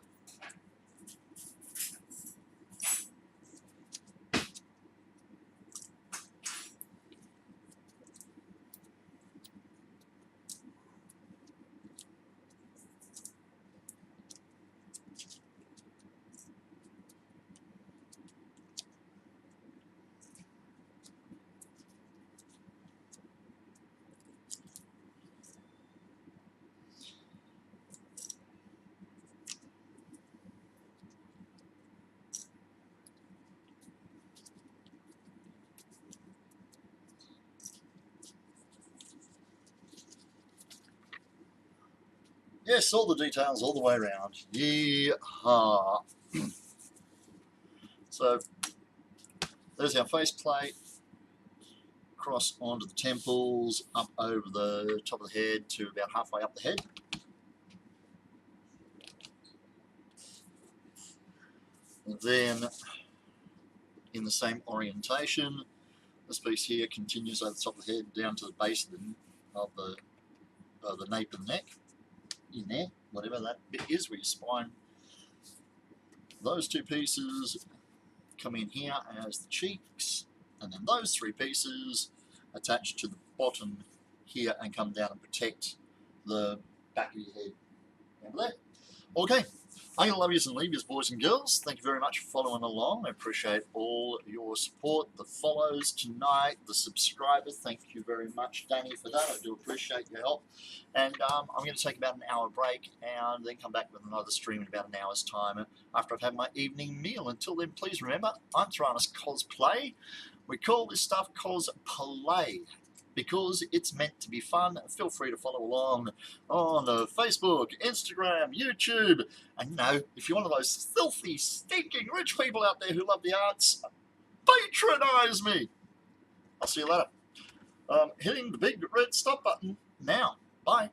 Yes, all the details all the way around. Yeehaw. So, there's our faceplate. Cross onto the temples, up over the top of the head to about halfway up the head. And then, in the same orientation, this piece here continues over the top of the head down to the base of the nape and neck. In there, whatever that bit is where your spine. Those two pieces come in here as the cheeks, and then those three pieces attach to the bottom here and come down and protect the back of your head. Remember that? Okay. I love yous and leave yous, boys and girls. Thank you very much for following along. I appreciate all your support, the follows tonight, the subscribers. Thank you very much, Danny, for that. I do appreciate your help. And I'm going to take about an hour break and then come back with another stream in about an hour's time after I've had my evening meal. Until then, please remember, I'm Tyrannus Cosplay. We call this stuff Cosplay because it's meant to be fun. Feel free to follow along on Facebook, Instagram, YouTube. And you know, if you're one of those filthy, stinking rich people out there who love the arts, patronize me. I'll see you later. Hitting the big red stop button now. Bye.